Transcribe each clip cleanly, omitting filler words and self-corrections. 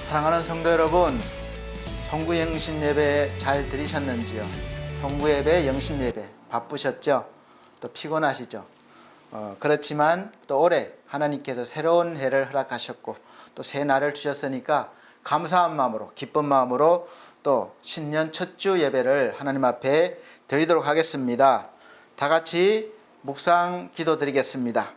사랑하는 성도 여러분, 성구 영신 예배 잘 드리셨는지요? 성구 예배, 영신 예배 바쁘셨죠? 또 피곤하시죠? 그렇지만 또 올해 하나님께서 새로운 해를 허락하셨고 또 새 날을 주셨으니까 감사한 마음으로, 기쁜 마음으로 또 신년 첫 주 예배를 하나님 앞에 드리도록 하겠습니다. 다 같이 묵상 기도 드리겠습니다.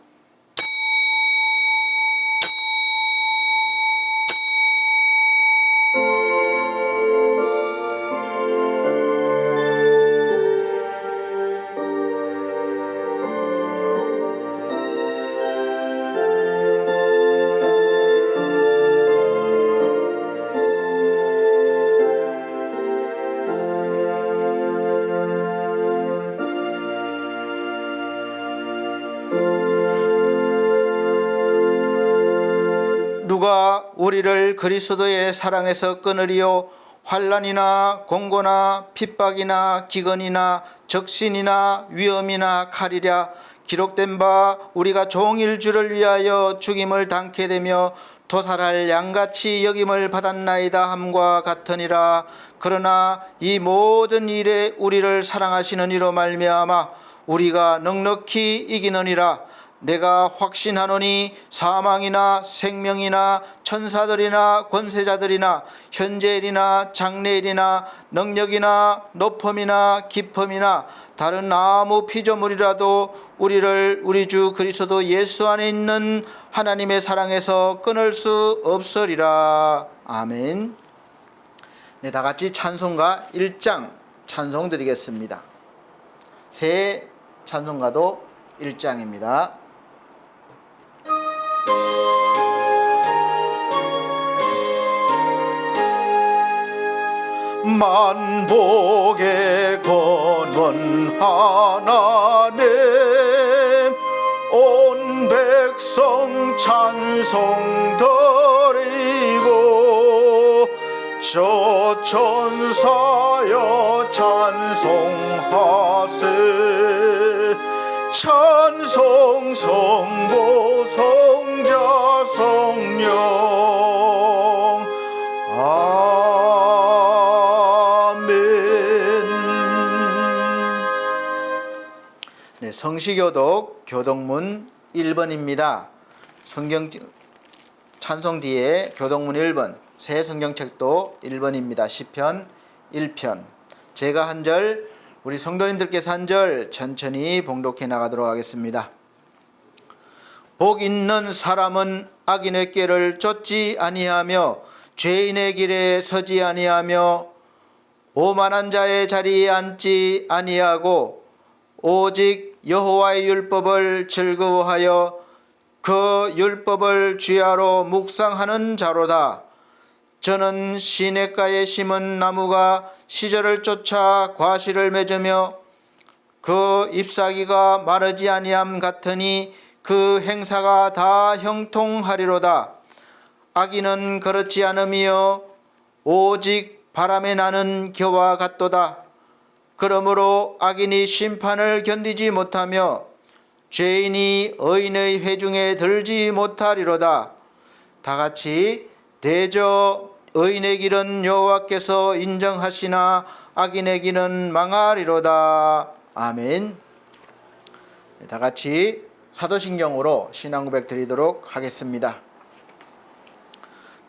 누가 우리를 그리스도의 사랑에서 끊으리요? 환난이나 공고나 핍박이나 기근이나 적신이나 위험이나 칼이랴. 기록된 바 우리가 종일 주를 위하여 죽임을 당케 되며 도살할 양같이 여김을 받았나이다 함과 같으니라. 그러나 이 모든 일에 우리를 사랑하시는 이로 말미암아 우리가 넉넉히 이기느니라. 내가 확신하노니 사망이나 생명이나 천사들이나 권세자들이나 현재일이나 장래일이나 능력이나 높음이나 깊음이나 다른 아무 피조물이라도 우리를 우리 주 그리스도 예수 안에 있는 하나님의 사랑에서 끊을 수 없으리라. 아멘. 네, 다 같이 찬송가 1장 찬송 드리겠습니다. 새 찬송가도 1장입니다. 만복의 권원 하나님, 온 백성 찬송 드리고 저 천사여 찬송하세. 찬송 성부 성자 성령 네, 성시교독 교독문 1번입니다. 성경 찬송 뒤에 교독문 1번, 새 성경책도 1번입니다. 시편 1편. 제가 한 절, 우리 성도님들께서 한 절 천천히 봉독해 나가도록 하겠습니다. 복 있는 사람은 악인의 꾀를 쫓지 아니하며 죄인의 길에 서지 아니하며 오만한 자의 자리에 앉지 아니하고 오직 여호와의 율법을 즐거워하여 그 율법을 주야로 묵상하는 자로다. 저는 시냇가에 심은 나무가 시절을 쫓아 과실을 맺으며 그 잎사귀가 마르지 아니함 같으니 그 행사가 다 형통하리로다. 악인은 그렇지 않으며 오직 바람에 나는 겨와 같도다. 그러므로 악인이 심판을 견디지 못하며 죄인이 의인의 회중에 들지 못하리로다. 다 같이 대저 의인의 길은 여호와께서 인정하시나 악인의 길은 망하리로다. 아멘. 다 같이 사도신경으로 신앙 고백 드리도록 하겠습니다.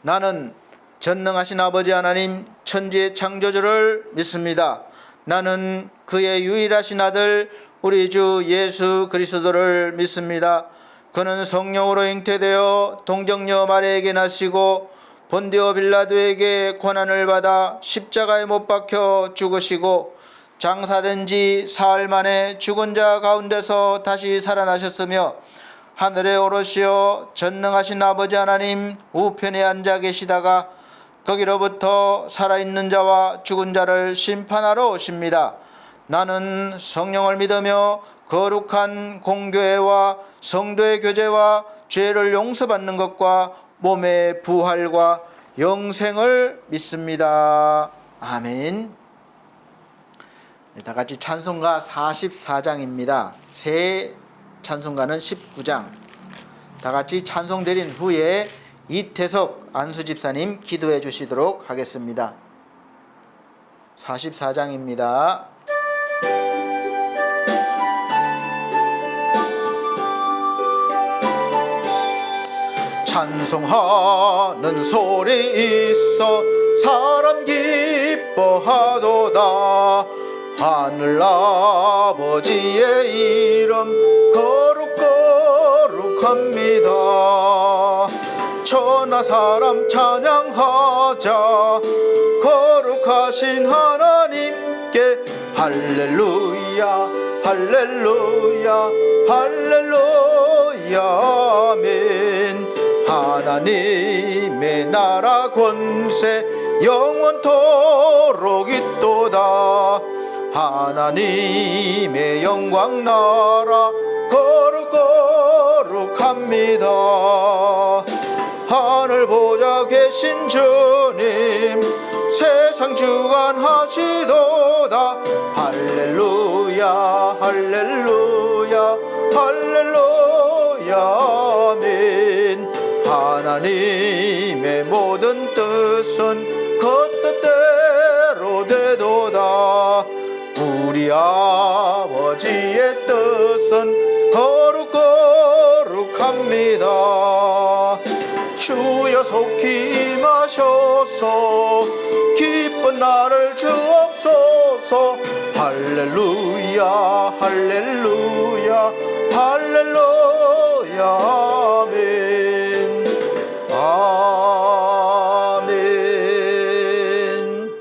나는 전능하신 아버지 하나님 천지의 창조주를 믿습니다. 나는 그의 유일하신 아들 우리 주 예수 그리스도를 믿습니다. 그는 성령으로 잉태되어 동정녀 마리아에게 나시고 본디오 빌라도에게 고난을 받아 십자가에 못 박혀 죽으시고 장사된 지 사흘 만에 죽은 자 가운데서 다시 살아나셨으며 하늘에 오르시어 전능하신 아버지 하나님 우편에 앉아 계시다가 거기로부터 살아있는 자와 죽은 자를 심판하러 오십니다. 나는 성령을 믿으며 거룩한 공교회와 성도의 교제와 죄를 용서받는 것과 몸의 부활과 영생을 믿습니다. 아멘. 다 같이 찬송가 44장입니다. 새 찬송가는 19장. 다 같이 찬송 드린 후에 이태석 안수집사님 기도해 주시도록 하겠습니다. 44장입니다. 찬송하는 소리 있어 사람 기뻐하도다. 하늘 아버지의 이름 거룩거룩합니다. 천하 사람 찬양하자. 거룩하신 하나님께 할렐루야 할렐루야 할렐루야 아멘. 하나님의 나라 권세 영원토록 있도다. 하나님의 영광 나라 거룩거룩합니다. 하늘 보좌 계신 주님 세상 주관하시도다. 할렐루야 할렐루야 할렐루야 아멘. 하나님의 모든 뜻은 그 뜻대로 되도다. 우리 아버지의 뜻은 거룩거룩합니다. 주여 속히 임하셔서 기쁜 날을 주옵소서. 할렐루야 할렐루야 할렐루야 아멘 아멘.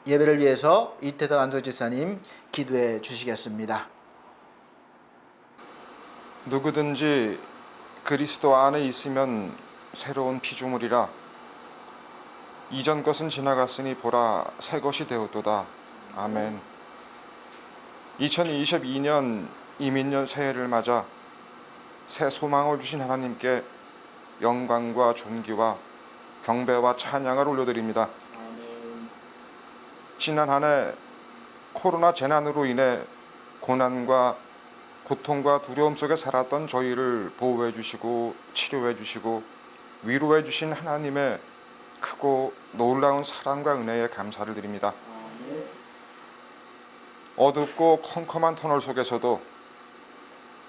예배를 위해서 이태석 안수집사님 기도해 주시겠습니다. 누구든지 그리스도 안에 있으면 새로운 피조물이라. 이전 것은 지나갔으니 보라 새 것이 되었도다. 아멘. 2022년 이민년 새해를 맞아 새 소망을 주신 하나님께 영광과 존귀와 경배와 찬양을 올려드립니다. 지난 한 해 코로나 재난으로 인해 고난과 고통과 두려움 속에 살았던 저희를 보호해 주시고 치료해 주시고 위로해 주신 하나님의 크고 놀라운 사랑과 은혜에 감사를 드립니다. 어둡고 컴컴한 터널 속에서도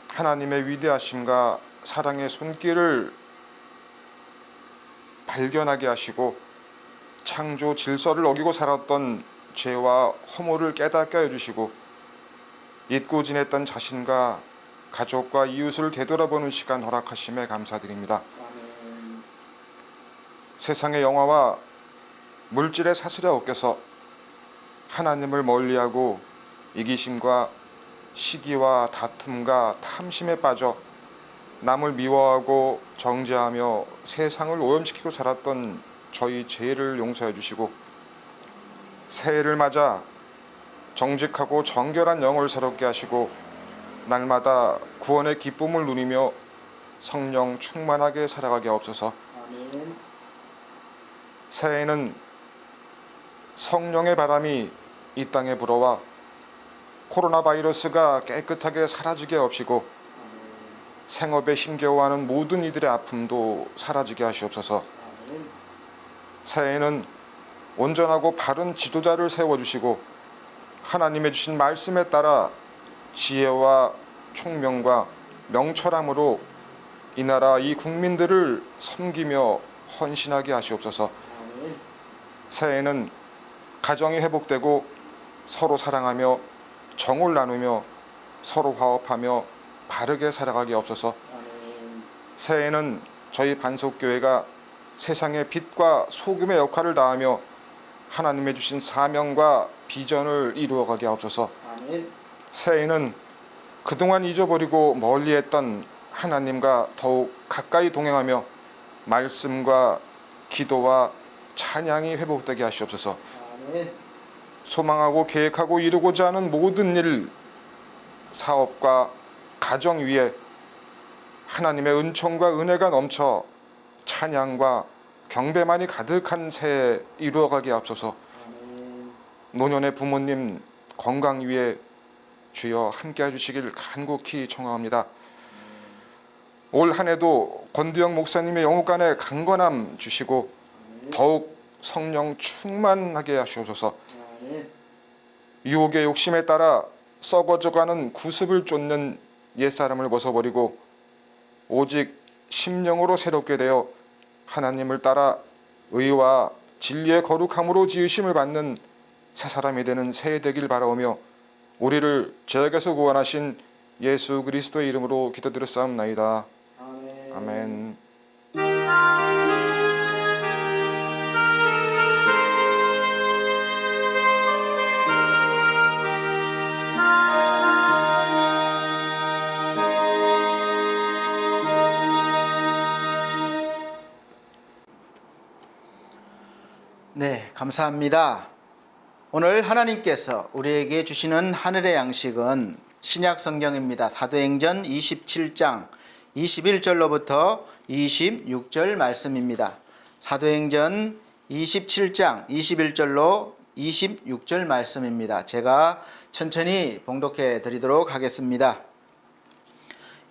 하나님의 위대하심과 사랑의 손길을 발견하게 하시고 창조 질서를 어기고 살았던 죄와 허물을 깨닫게 해주시고 잊고 지냈던 자신과 가족과 이웃을 되돌아보는 시간 허락하심에 감사드립니다. 세상의 영화와 물질의 사슬에 얽혀서 하나님을 멀리하고 이기심과 시기와 다툼과 탐심에 빠져 남을 미워하고 정죄하며 세상을 오염시키고 살았던 저희 죄를 용서해 주시고 새해를 맞아 정직하고 정결한 영을 새롭게 하시고 날마다 구원의 기쁨을 누리며 성령 충만하게 살아가게 하옵소서. 아멘. 새해에는 성령의 바람이 이 땅에 불어와 코로나 바이러스가 깨끗하게 사라지게 하옵시고 생업에 힘겨워하는 모든 이들의 아픔도 사라지게 하시옵소서. 새해에는 온전하고 바른 지도자를 세워주시고 하나님의 주신 말씀에 따라 지혜와 총명과 명철함으로 이 나라 이 국민들을 섬기며 헌신하게 하시옵소서. 새해에는 가정이 회복되고 서로 사랑하며 정을 나누며 서로 화합하며 바르게 살아가게 하옵소서. 새해에는 저희 반석교회가 세상의 빛과 소금의 역할을 다하며 하나님의 주신 사명과 비전을 이루어가게 하옵소서. 새해에는 그동안 잊어버리고 멀리했던 하나님과 더욱 가까이 동행하며 말씀과 기도와 찬양이 회복되게 하시옵소서. 소망하고 계획하고 이루고자 하는 모든 일, 사업과 가정 위에 하나님의 은총과 은혜가 넘쳐 찬양과 경배만이 가득한 새해 이루어가게 하옵소서. 노년의 부모님 건강 위에 주여 함께 해주시길 간곡히 청하옵니다. 올 한 해도 권두영 목사님의 영혼간에 강건함 주시고 더욱 성령 충만하게 하시옵소서. 유혹의 욕심에 따라 썩어져가는 구습을 쫓는 옛사람을 벗어버리고 오직 심령으로 새롭게 되어 하나님을 따라 의와 진리의 거룩함으로 지으심을 받는 새 사람이 되는 새 되길 바라오며 우리를 죄악에서 구원하신 예수 그리스도의 이름으로 기도드렸사옵나이다. 아멘. 네, 감사합니다. 오늘 하나님께서 우리에게 주시는 하늘의 양식은 신약 성경입니다. 사도행전 27장 21절로부터 26절 말씀입니다. 사도행전 27장 21절로 26절 말씀입니다. 제가 천천히 봉독해 드리도록 하겠습니다.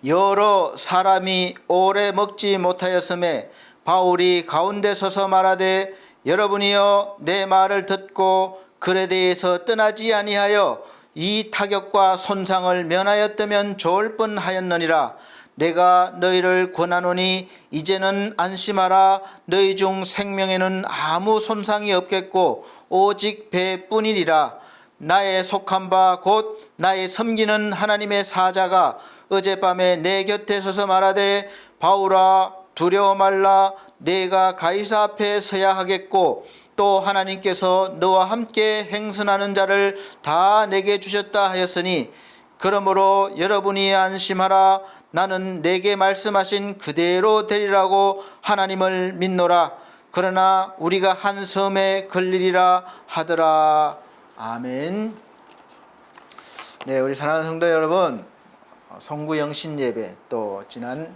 여러 사람이 오래 먹지 못하였음에 바울이 가운데 서서 말하되 여러분이여 내 말을 듣고 글에 대해서 떠나지 아니하여 이 타격과 손상을 면하였다면 좋을 뻔하였느니라. 내가 너희를 권하노니 이제는 안심하라. 너희 중 생명에는 아무 손상이 없겠고 오직 배뿐이니라. 나의 속한 바 곧 나의 섬기는 하나님의 사자가 어젯밤에 내 곁에 서서 말하되 바울아 두려워 말라. 내가 가이사 앞에 서야 하겠고 또 하나님께서 너와 함께 행선하는 자를 다 내게 주셨다 하였으니 그러므로 여러분이 안심하라. 나는 내게 말씀하신 그대로 되리라고 하나님을 믿노라. 그러나 우리가 한 섬에 걸리리라 하더라. 아멘. 네, 우리 사랑하는 성도 여러분, 성구 영신 예배 또 지난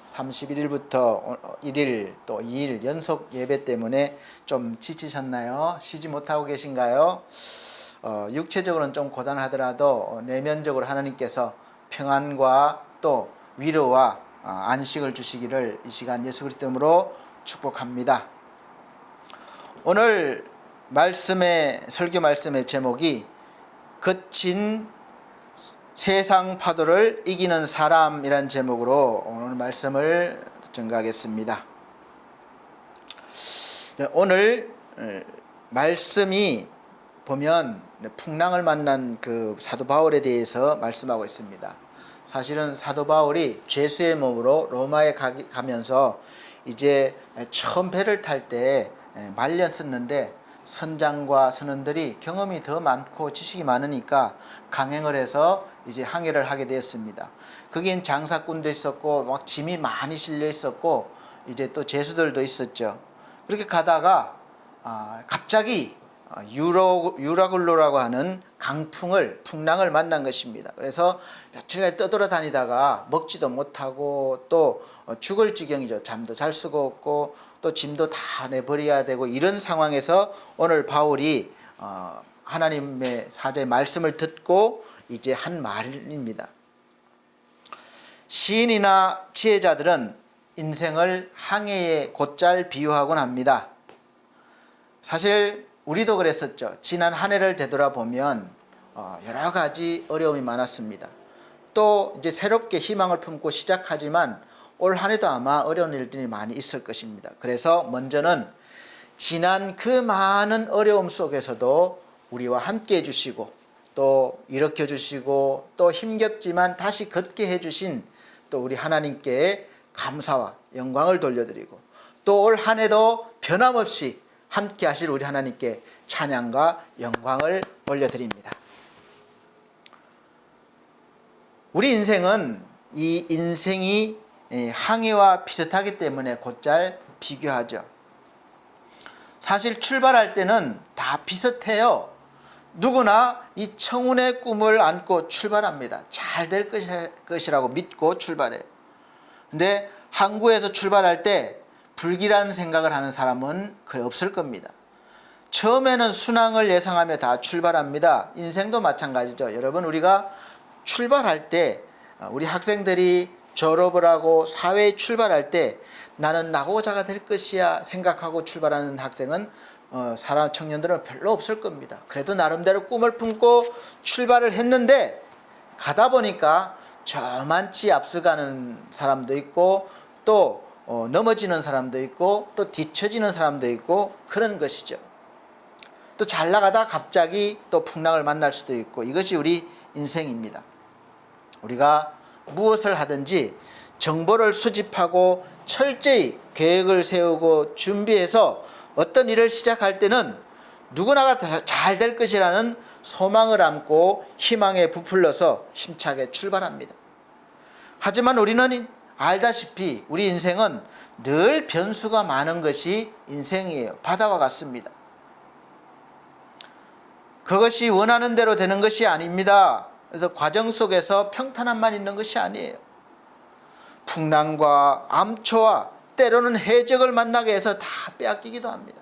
31일부터 1일 또 2일 연속 예배 때문에 좀 지치셨나요? 쉬지 못하고 계신가요? 육체적으로는 좀 고단하더라도 내면적으로 하나님께서 평안과 또 위로와 안식을 주시기를 이 시간 예수 그리스도 이름으로 축복합니다. 오늘 설교 말씀의 제목이 거친 세상 파도를 이기는 사람이란 제목으로 오늘 말씀을 전가하겠습니다. 오늘 말씀이 보면 풍랑을 만난 그 사도 바울에 대해서 말씀하고 있습니다. 사실은 사도 바울이 죄수의 몸으로 로마에 가면서 이제 처음 배를 탈 때 말렸었는데 선장과 선원들이 경험이 더 많고 지식이 많으니까 강행을 해서 이제 항해를 하게 되었습니다. 거긴 장사꾼도 있었고 막 짐이 많이 실려 있었고 이제 또 죄수들도 있었죠. 그렇게 가다가 갑자기 유라굴로라고 하는 풍랑을 만난 것입니다. 그래서 며칠간 떠돌아다니다가 먹지도 못하고 또 죽을 지경이죠. 잠도 잘 수가 없고 또 짐도 다 내버려야 되고 이런 상황에서 오늘 바울이 하나님의 사자의 말씀을 듣고 이제 한 말입니다. 시인이나 지혜자들은 인생을 항해에 곧잘 비유하곤 합니다. 사실 우리도 그랬었죠. 지난 한 해를 되돌아보면 여러 가지 어려움이 많았습니다. 또 이제 새롭게 희망을 품고 시작하지만 올 한 해도 아마 어려운 일들이 많이 있을 것입니다. 그래서 먼저는 지난 그 많은 어려움 속에서도 우리와 함께 해주시고 또 일으켜 주시고 또 힘겹지만 다시 걷게 해주신 또 우리 하나님께 감사와 영광을 돌려드리고 또 올 한 해도 변함없이 함께 하실 우리 하나님께 찬양과 영광을 올려드립니다. 우리 인생은 이 인생이 항해와 비슷하기 때문에 곧잘 비교하죠. 사실 출발할 때는 다 비슷해요. 누구나 이 청운의 꿈을 안고 출발합니다. 잘 될 것이라고 믿고 출발해요. 근데 항구에서 출발할 때 불길한 생각을 하는 사람은 거의 없을 겁니다. 처음에는 순항을 예상하며 다 출발합니다. 인생도 마찬가지죠. 여러분, 우리가 출발할 때 우리 학생들이 졸업을 하고 사회에 출발할 때 나는 낙오자가 될 것이야 생각하고 출발하는 학생은 사람 청년들은 별로 없을 겁니다. 그래도 나름대로 꿈을 품고 출발을 했는데 가다 보니까 저만치 앞서가는 사람도 있고 또 넘어지는 사람도 있고 또 뒤처지는 사람도 있고 그런 것이죠. 또 잘 나가다 갑자기 또 풍랑을 만날 수도 있고 이것이 우리 인생입니다. 우리가 무엇을 하든지 정보를 수집하고 철저히 계획을 세우고 준비해서 어떤 일을 시작할 때는 누구나가 잘 될 것이라는 소망을 안고 희망에 부풀려서 힘차게 출발합니다. 하지만 우리는 알다시피 우리 인생은 늘 변수가 많은 것이 인생이에요. 바다와 같습니다. 그것이 원하는 대로 되는 것이 아닙니다. 그래서 과정 속에서 평탄함만 있는 것이 아니에요. 풍랑과 암초와 때로는 해적을 만나게 해서 다 빼앗기기도 합니다.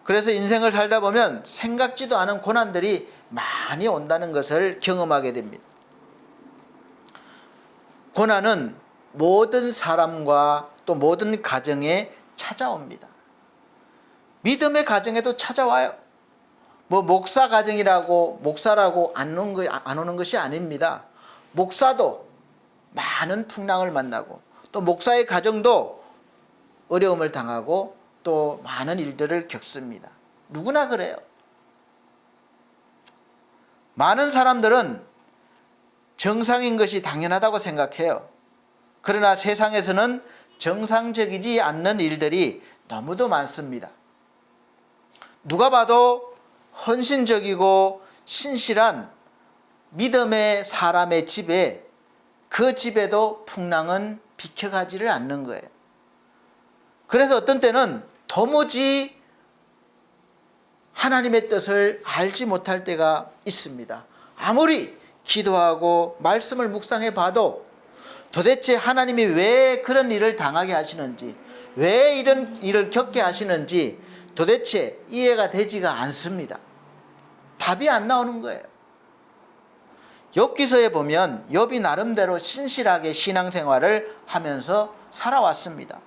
그래서 인생을 살다 보면 생각지도 않은 고난들이 많이 온다는 것을 경험하게 됩니다. 고난은 모든 사람과 또 모든 가정에 찾아옵니다. 믿음의 가정에도 찾아와요. 목사 가정이라고 목사라고 안 오는 것이 아닙니다. 목사도 많은 풍랑을 만나고 또 목사의 가정도 어려움을 당하고 또 많은 일들을 겪습니다. 누구나 그래요. 많은 사람들은 정상인 것이 당연하다고 생각해요. 그러나 세상에서는 정상적이지 않는 일들이 너무도 많습니다. 누가 봐도 헌신적이고 신실한 믿음의 사람의 집에 그 집에도 풍랑은 비켜가지를 않는 거예요. 그래서 어떤 때는 도무지 하나님의 뜻을 알지 못할 때가 있습니다. 아무리 기도하고 말씀을 묵상해 봐도 도대체 하나님이 왜 그런 일을 당하게 하시는지, 왜 이런 일을 겪게 하시는지 도대체 이해가 되지가 않습니다. 답이 안 나오는 거예요. 욥기서에 보면 욥이 나름대로 신실하게 신앙생활을 하면서 살아왔습니다.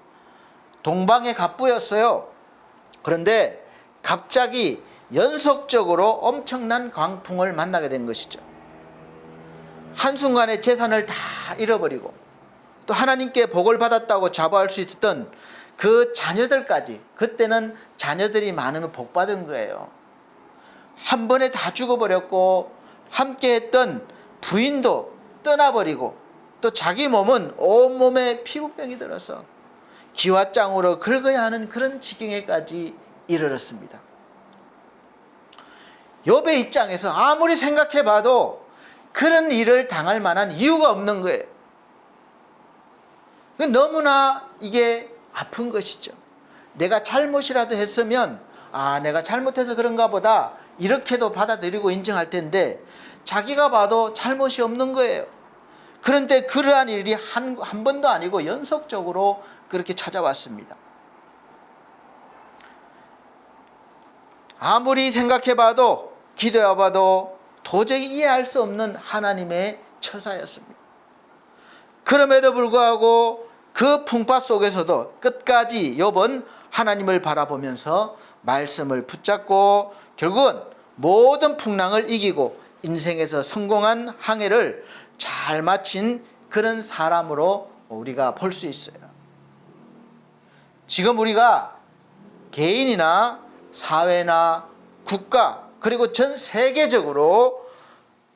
동방의 갑부였어요. 그런데 갑자기 연속적으로 엄청난 광풍을 만나게 된 것이죠. 한순간에 재산을 다 잃어버리고 또 하나님께 복을 받았다고 자부할 수 있었던 그 자녀들까지, 그때는 자녀들이 많으면 복 받은 거예요. 한 번에 다 죽어버렸고 함께 했던 부인도 떠나버리고 또 자기 몸은 온몸에 피부병이 들어서 기와장으로 긁어야 하는 그런 지경에까지 이르렀습니다. 욥의 입장에서 아무리 생각해봐도 그런 일을 당할 만한 이유가 없는 거예요. 너무나 이게 아픈 것이죠. 내가 잘못이라도 했으면 내가 잘못해서 그런가 보다 이렇게도 받아들이고 인정할 텐데 자기가 봐도 잘못이 없는 거예요. 그런데 그러한 일이 한 번도 아니고 연속적으로 그렇게 찾아왔습니다. 아무리 생각해봐도 기도해봐도 도저히 이해할 수 없는 하나님의 처사였습니다. 그럼에도 불구하고 그 풍파 속에서도 끝까지 욥은 하나님을 바라보면서 말씀을 붙잡고 결국은 모든 풍랑을 이기고 인생에서 성공한 항해를 잘 마친 그런 사람으로 우리가 볼 수 있어요. 지금 우리가 개인이나 사회나 국가 그리고 전 세계적으로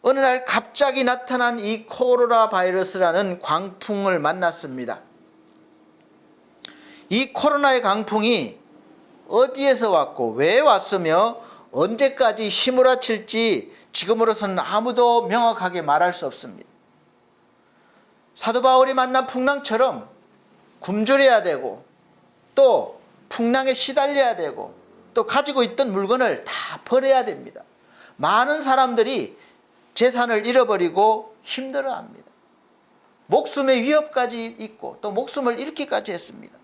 어느 날 갑자기 나타난 이 코로나 바이러스라는 광풍을 만났습니다. 이 코로나의 광풍이 어디에서 왔고 왜 왔으며 언제까지 휘몰아칠지 지금으로서는 아무도 명확하게 말할 수 없습니다. 사도 바울이 만난 풍랑처럼 굶주려야 되고 또 풍랑에 시달려야 되고 또 가지고 있던 물건을 다 버려야 됩니다. 많은 사람들이 재산을 잃어버리고 힘들어합니다. 목숨의 위협까지 있고 또 목숨을 잃기까지 했습니다.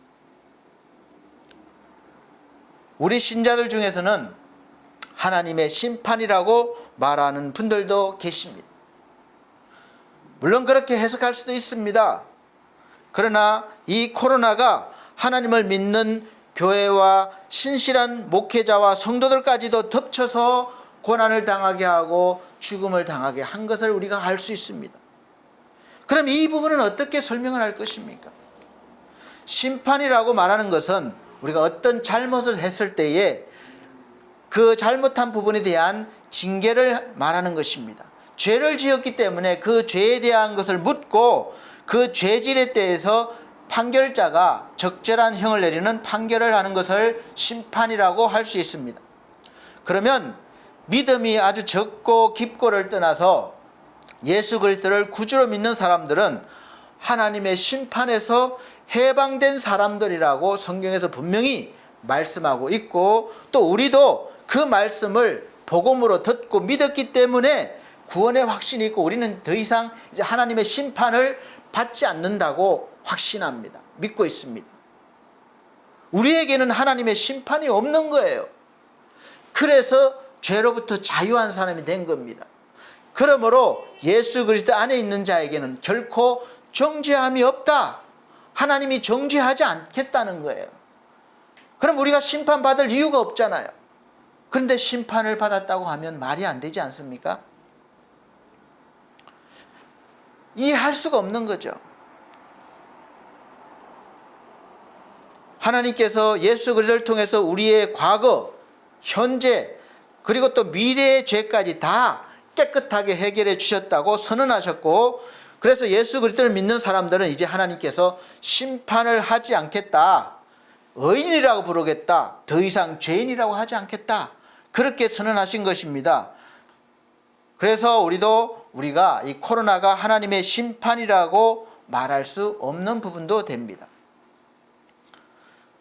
우리 신자들 중에서는 하나님의 심판이라고 말하는 분들도 계십니다. 물론 그렇게 해석할 수도 있습니다. 그러나 이 코로나가 하나님을 믿는 교회와 신실한 목회자와 성도들까지도 덮쳐서 고난을 당하게 하고 죽음을 당하게 한 것을 우리가 알 수 있습니다. 그럼 이 부분은 어떻게 설명을 할 것입니까? 심판이라고 말하는 것은 우리가 어떤 잘못을 했을 때에 그 잘못한 부분에 대한 징계를 말하는 것입니다. 죄를 지었기 때문에 그 죄에 대한 것을 묻고 그 죄질에 대해서 판결자가 적절한 형을 내리는 판결을 하는 것을 심판이라고 할 수 있습니다. 그러면 믿음이 아주 적고 깊고를 떠나서 예수 그리스도를 구주로 믿는 사람들은 하나님의 심판에서 해방된 사람들이라고 성경에서 분명히 말씀하고 있고, 또 우리도 그 말씀을 복음으로 듣고 믿었기 때문에 구원의 확신이 있고 우리는 더 이상 이제 하나님의 심판을 받지 않는다고 확신합니다. 믿고 있습니다. 우리에게는 하나님의 심판이 없는 거예요. 그래서 죄로부터 자유한 사람이 된 겁니다. 그러므로 예수 그리스도 안에 있는 자에게는 결코 정죄함이 없다. 하나님이 정죄하지 않겠다는 거예요. 그럼 우리가 심판받을 이유가 없잖아요. 그런데 심판을 받았다고 하면 말이 안 되지 않습니까? 이해할 수가 없는 거죠. 하나님께서 예수 그리스도를 통해서 우리의 과거, 현재, 그리고 또 미래의 죄까지 다 깨끗하게 해결해 주셨다고 선언하셨고, 그래서 예수 그리스도를 믿는 사람들은 이제 하나님께서 심판을 하지 않겠다, 의인이라고 부르겠다, 더 이상 죄인이라고 하지 않겠다, 그렇게 선언하신 것입니다. 그래서 우리가 이 코로나가 하나님의 심판이라고 말할 수 없는 부분도 됩니다.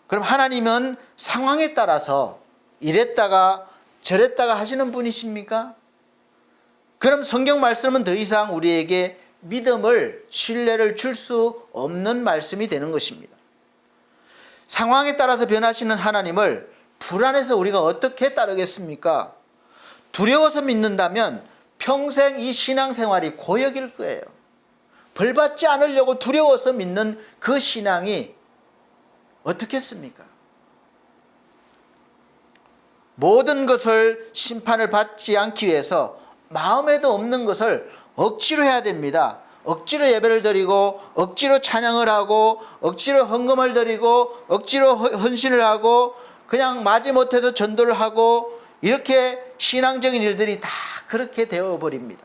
그럼 하나님은 상황에 따라서 이랬다가 저랬다가 하시는 분이십니까? 그럼 성경 말씀은 더 이상 우리에게 믿음을, 신뢰를 줄 수 없는 말씀이 되는 것입니다. 상황에 따라서 변하시는 하나님을 불안해서 우리가 어떻게 따르겠습니까? 두려워서 믿는다면 평생 이 신앙생활이 고역일 거예요. 벌받지 않으려고 두려워서 믿는 그 신앙이 어떻겠습니까? 모든 것을 심판을 받지 않기 위해서 마음에도 없는 것을 억지로 해야 됩니다. 억지로 예배를 드리고, 억지로 찬양을 하고, 억지로 헌금을 드리고, 억지로 헌신을 하고, 그냥 마지못해서 전도를 하고, 이렇게 신앙적인 일들이 다 그렇게 되어버립니다.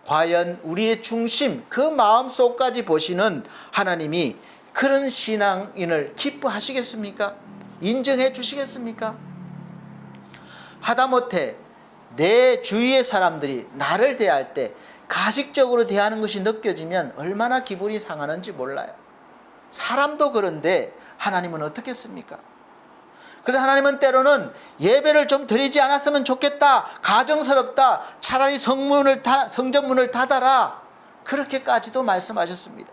과연 우리의 중심, 그 마음속까지 보시는 하나님이 그런 신앙인을 기뻐하시겠습니까? 인정해 주시겠습니까? 하다못해 내 주위의 사람들이 나를 대할 때 가식적으로 대하는 것이 느껴지면 얼마나 기분이 상하는지 몰라요. 사람도 그런데 하나님은 어떻겠습니까? 그래서 하나님은 때로는 예배를 좀 드리지 않았으면 좋겠다, 가정스럽다, 차라리 성전문을 닫아라, 그렇게까지도 말씀하셨습니다.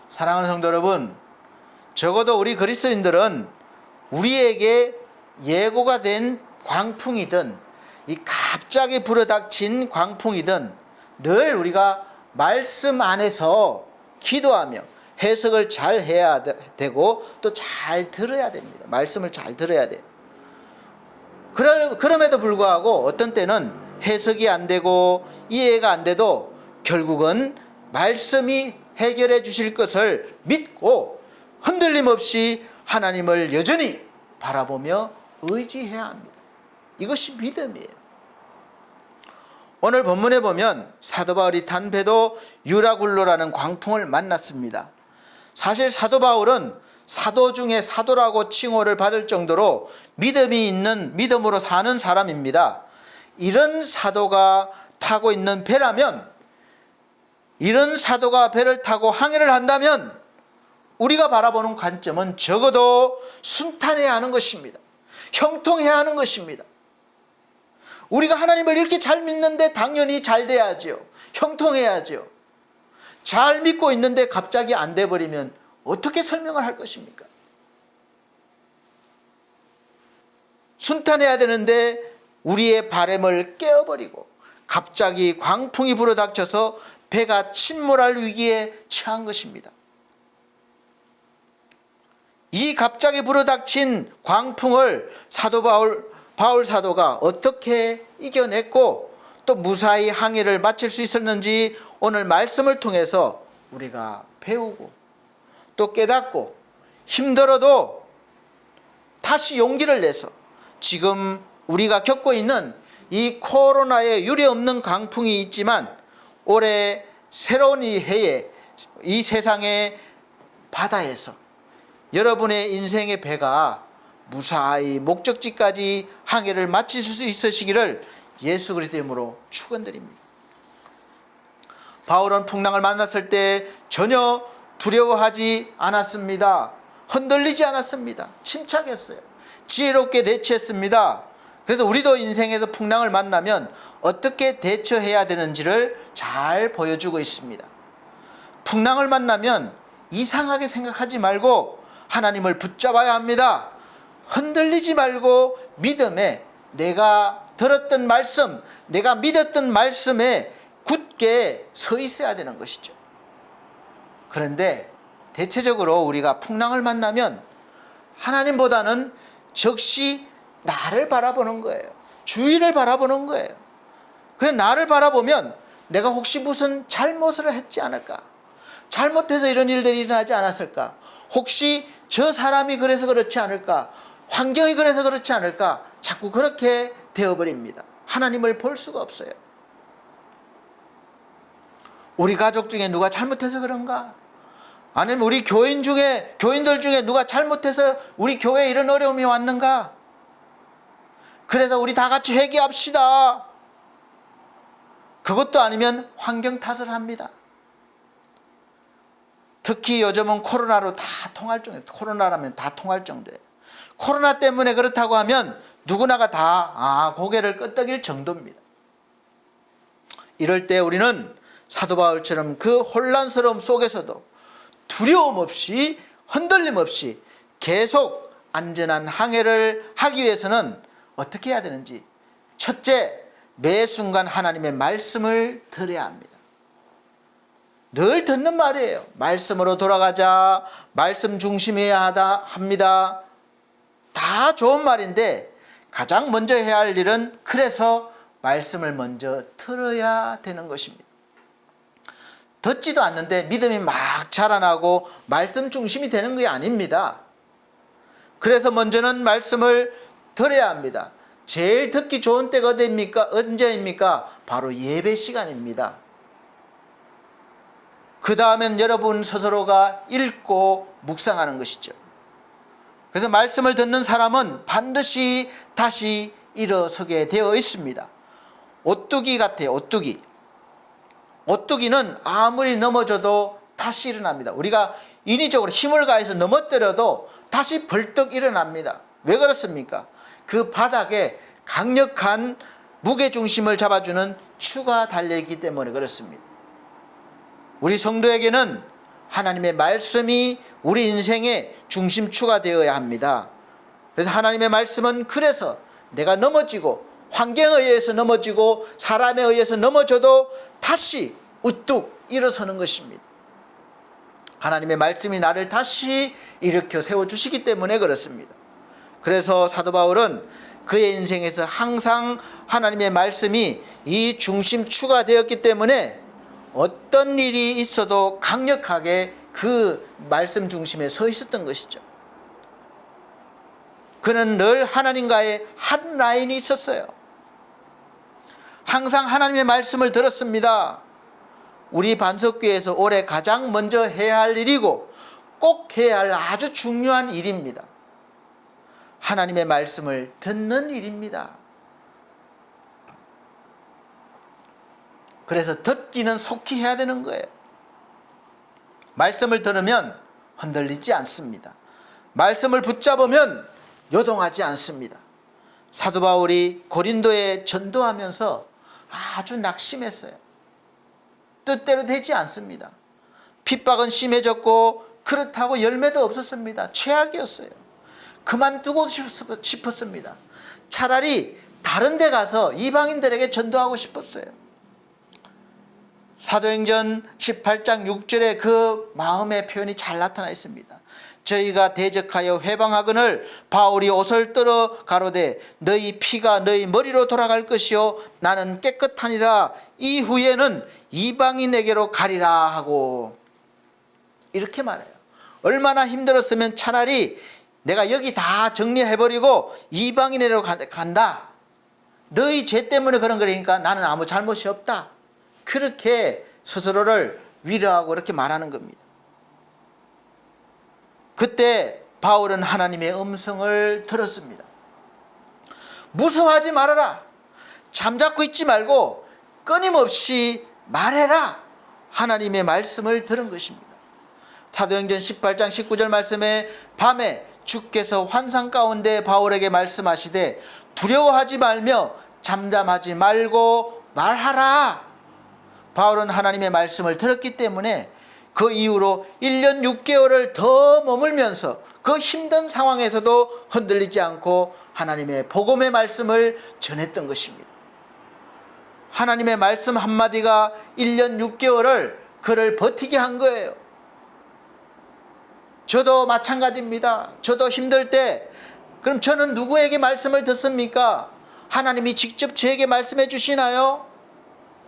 사랑하는 성도 여러분, 적어도 우리 그리스도인들은 우리에게 예고가 된 광풍이든 이 갑자기 불어닥친 광풍이든 늘 우리가 말씀 안에서 기도하며 해석을 잘 해야 되고 또 잘 들어야 됩니다. 말씀을 잘 들어야 돼요. 그럼에도 불구하고 어떤 때는 해석이 안 되고 이해가 안 돼도 결국은 말씀이 해결해 주실 것을 믿고 흔들림 없이 하나님을 여전히 바라보며 의지해야 합니다. 이것이 믿음이에요. 오늘 본문에 보면 사도 바울이 탄 배도 유라굴로라는 광풍을 만났습니다. 사실 사도 바울은 사도 중에 사도라고 칭호를 받을 정도로 믿음이 있는, 믿음으로 사는 사람입니다. 이런 사도가 타고 있는 배라면, 이런 사도가 배를 타고 항해를 한다면 우리가 바라보는 관점은 적어도 순탄해야 하는 것입니다. 형통해야 하는 것입니다. 우리가 하나님을 이렇게 잘 믿는데 당연히 잘 돼야죠. 형통해야죠. 잘 믿고 있는데 갑자기 안 돼버리면 어떻게 설명을 할 것입니까? 순탄해야 되는데 우리의 바램을 깨어버리고 갑자기 광풍이 불어닥쳐서 배가 침몰할 위기에 처한 것입니다. 이 갑자기 불어닥친 광풍을 사도 바울 사도가 어떻게 이겨냈고 또 무사히 항해를 마칠 수 있었는지 오늘 말씀을 통해서 우리가 배우고 또 깨닫고 힘들어도 다시 용기를 내서 지금 우리가 겪고 있는 이 코로나의 유례없는 강풍이 있지만 올해 새로운 이 해에 이 세상의 바다에서 여러분의 인생의 배가 무사히 목적지까지 항해를 마칠 수 있으시기를 예수 그리스도 이름으로 축원드립니다. 바울은 풍랑을 만났을 때 전혀 두려워하지 않았습니다. 흔들리지 않았습니다. 침착했어요. 지혜롭게 대처했습니다. 그래서 우리도 인생에서 풍랑을 만나면 어떻게 대처해야 되는지를 잘 보여주고 있습니다. 풍랑을 만나면 이상하게 생각하지 말고 하나님을 붙잡아야 합니다. 흔들리지 말고 믿음에 내가 들었던 말씀, 내가 믿었던 말씀에 굳게 서 있어야 되는 것이죠. 그런데 대체적으로 우리가 풍랑을 만나면 하나님보다는 즉시 나를 바라보는 거예요. 주위를 바라보는 거예요. 그래서 나를 바라보면 내가 혹시 무슨 잘못을 했지 않을까? 잘못해서 이런 일들이 일어나지 않았을까? 혹시 저 사람이 그래서 그렇지 않을까? 환경이 그래서 그렇지 않을까? 자꾸 그렇게 되어버립니다. 하나님을 볼 수가 없어요. 우리 가족 중에 누가 잘못해서 그런가? 아니면 우리 교인들 중에 누가 잘못해서 우리 교회에 이런 어려움이 왔는가? 그래서 우리 다 같이 회개합시다. 그것도 아니면 환경 탓을 합니다. 특히 요즘은 코로나로 다 통할 정도예요. 코로나라면 다 통할 정도예요. 코로나 때문에 그렇다고 하면 누구나가 다 고개를 끄덕일 정도입니다. 이럴 때 우리는 사도 바울처럼 그 혼란스러움 속에서도 두려움 없이 흔들림 없이 계속 안전한 항해를 하기 위해서는 어떻게 해야 되는지, 첫째, 매 순간 하나님의 말씀을 들어야 합니다. 늘 듣는 말이에요. 말씀으로 돌아가자, 말씀 중심해야 합니다. 다 좋은 말인데 가장 먼저 해야 할 일은 그래서 말씀을 먼저 들어야 되는 것입니다. 듣지도 않는데 믿음이 막 자라나고 말씀 중심이 되는 게 아닙니다. 그래서 먼저는 말씀을 들어야 합니다. 제일 듣기 좋은 때가 언제입니까? 바로 예배 시간입니다. 그 다음엔 여러분 스스로가 읽고 묵상하는 것이죠. 그래서 말씀을 듣는 사람은 반드시 다시 일어서게 되어 있습니다. 오뚜기 같아요. 오뚜기는 아무리 넘어져도 다시 일어납니다. 우리가 인위적으로 힘을 가해서 넘어뜨려도 다시 벌떡 일어납니다. 왜 그렇습니까? 그 바닥에 강력한 무게중심을 잡아주는 추가 달려있기 때문에 그렇습니다. 우리 성도에게는 하나님의 말씀이 우리 인생의 중심추가 되어야 합니다. 그래서 하나님의 말씀은 그래서 내가 넘어지고 환경에 의해서 넘어지고 사람에 의해서 넘어져도 다시 우뚝 일어서는 것입니다. 하나님의 말씀이 나를 다시 일으켜 세워주시기 때문에 그렇습니다. 그래서 사도 바울은 그의 인생에서 항상 하나님의 말씀이 이 중심추가 되었기 때문에 어떤 일이 있어도 강력하게 그 말씀 중심에 서 있었던 것이죠. 그는 늘 하나님과의 한 라인이 있었어요. 항상 하나님의 말씀을 들었습니다. 우리 반석교회에서 올해 가장 먼저 해야 할 일이고 꼭 해야 할 아주 중요한 일입니다. 하나님의 말씀을 듣는 일입니다. 그래서 듣기는 속히 해야 되는 거예요. 말씀을 들으면 흔들리지 않습니다. 말씀을 붙잡으면 요동하지 않습니다. 사도 바울이 고린도에 전도하면서 아주 낙심했어요. 뜻대로 되지 않습니다. 핍박은 심해졌고 그렇다고 열매도 없었습니다. 최악이었어요. 그만두고 싶었습니다. 차라리 다른 데 가서 이방인들에게 전도하고 싶었어요. 사도행전 18장 6절에 그 마음의 표현이 잘 나타나 있습니다. 저희가 대적하여 회방하거늘 바울이 옷을 떨어 가로되 너희 피가 너희 머리로 돌아갈 것이요 나는 깨끗하니라. 이후에는 이방인에게로 가리라 하고 이렇게 말해요. 얼마나 힘들었으면 차라리 내가 여기 다 정리해버리고 이방인에게로 간다. 너희 죄 때문에 그런 거니까 나는 아무 잘못이 없다. 그렇게 스스로를 위로하고 이렇게 말하는 겁니다. 그때 바울은 하나님의 음성을 들었습니다. 무서워하지 말아라. 잠자코 있지 말고 끊임없이 말해라. 하나님의 말씀을 들은 것입니다. 사도행전 18장 19절 말씀에 밤에 주께서 환상 가운데 바울에게 말씀하시되 두려워하지 말며 잠잠하지 말고 말하라. 바울은 하나님의 말씀을 들었기 때문에 그 이후로 1년 6개월을 더 머물면서 그 힘든 상황에서도 흔들리지 않고 하나님의 복음의 말씀을 전했던 것입니다. 하나님의 말씀 한마디가 1년 6개월을 그를 버티게 한 거예요. 저도 마찬가지입니다. 저도 힘들 때 그럼 저는 누구에게 말씀을 듣습니까? 하나님이 직접 저에게 말씀해 주시나요?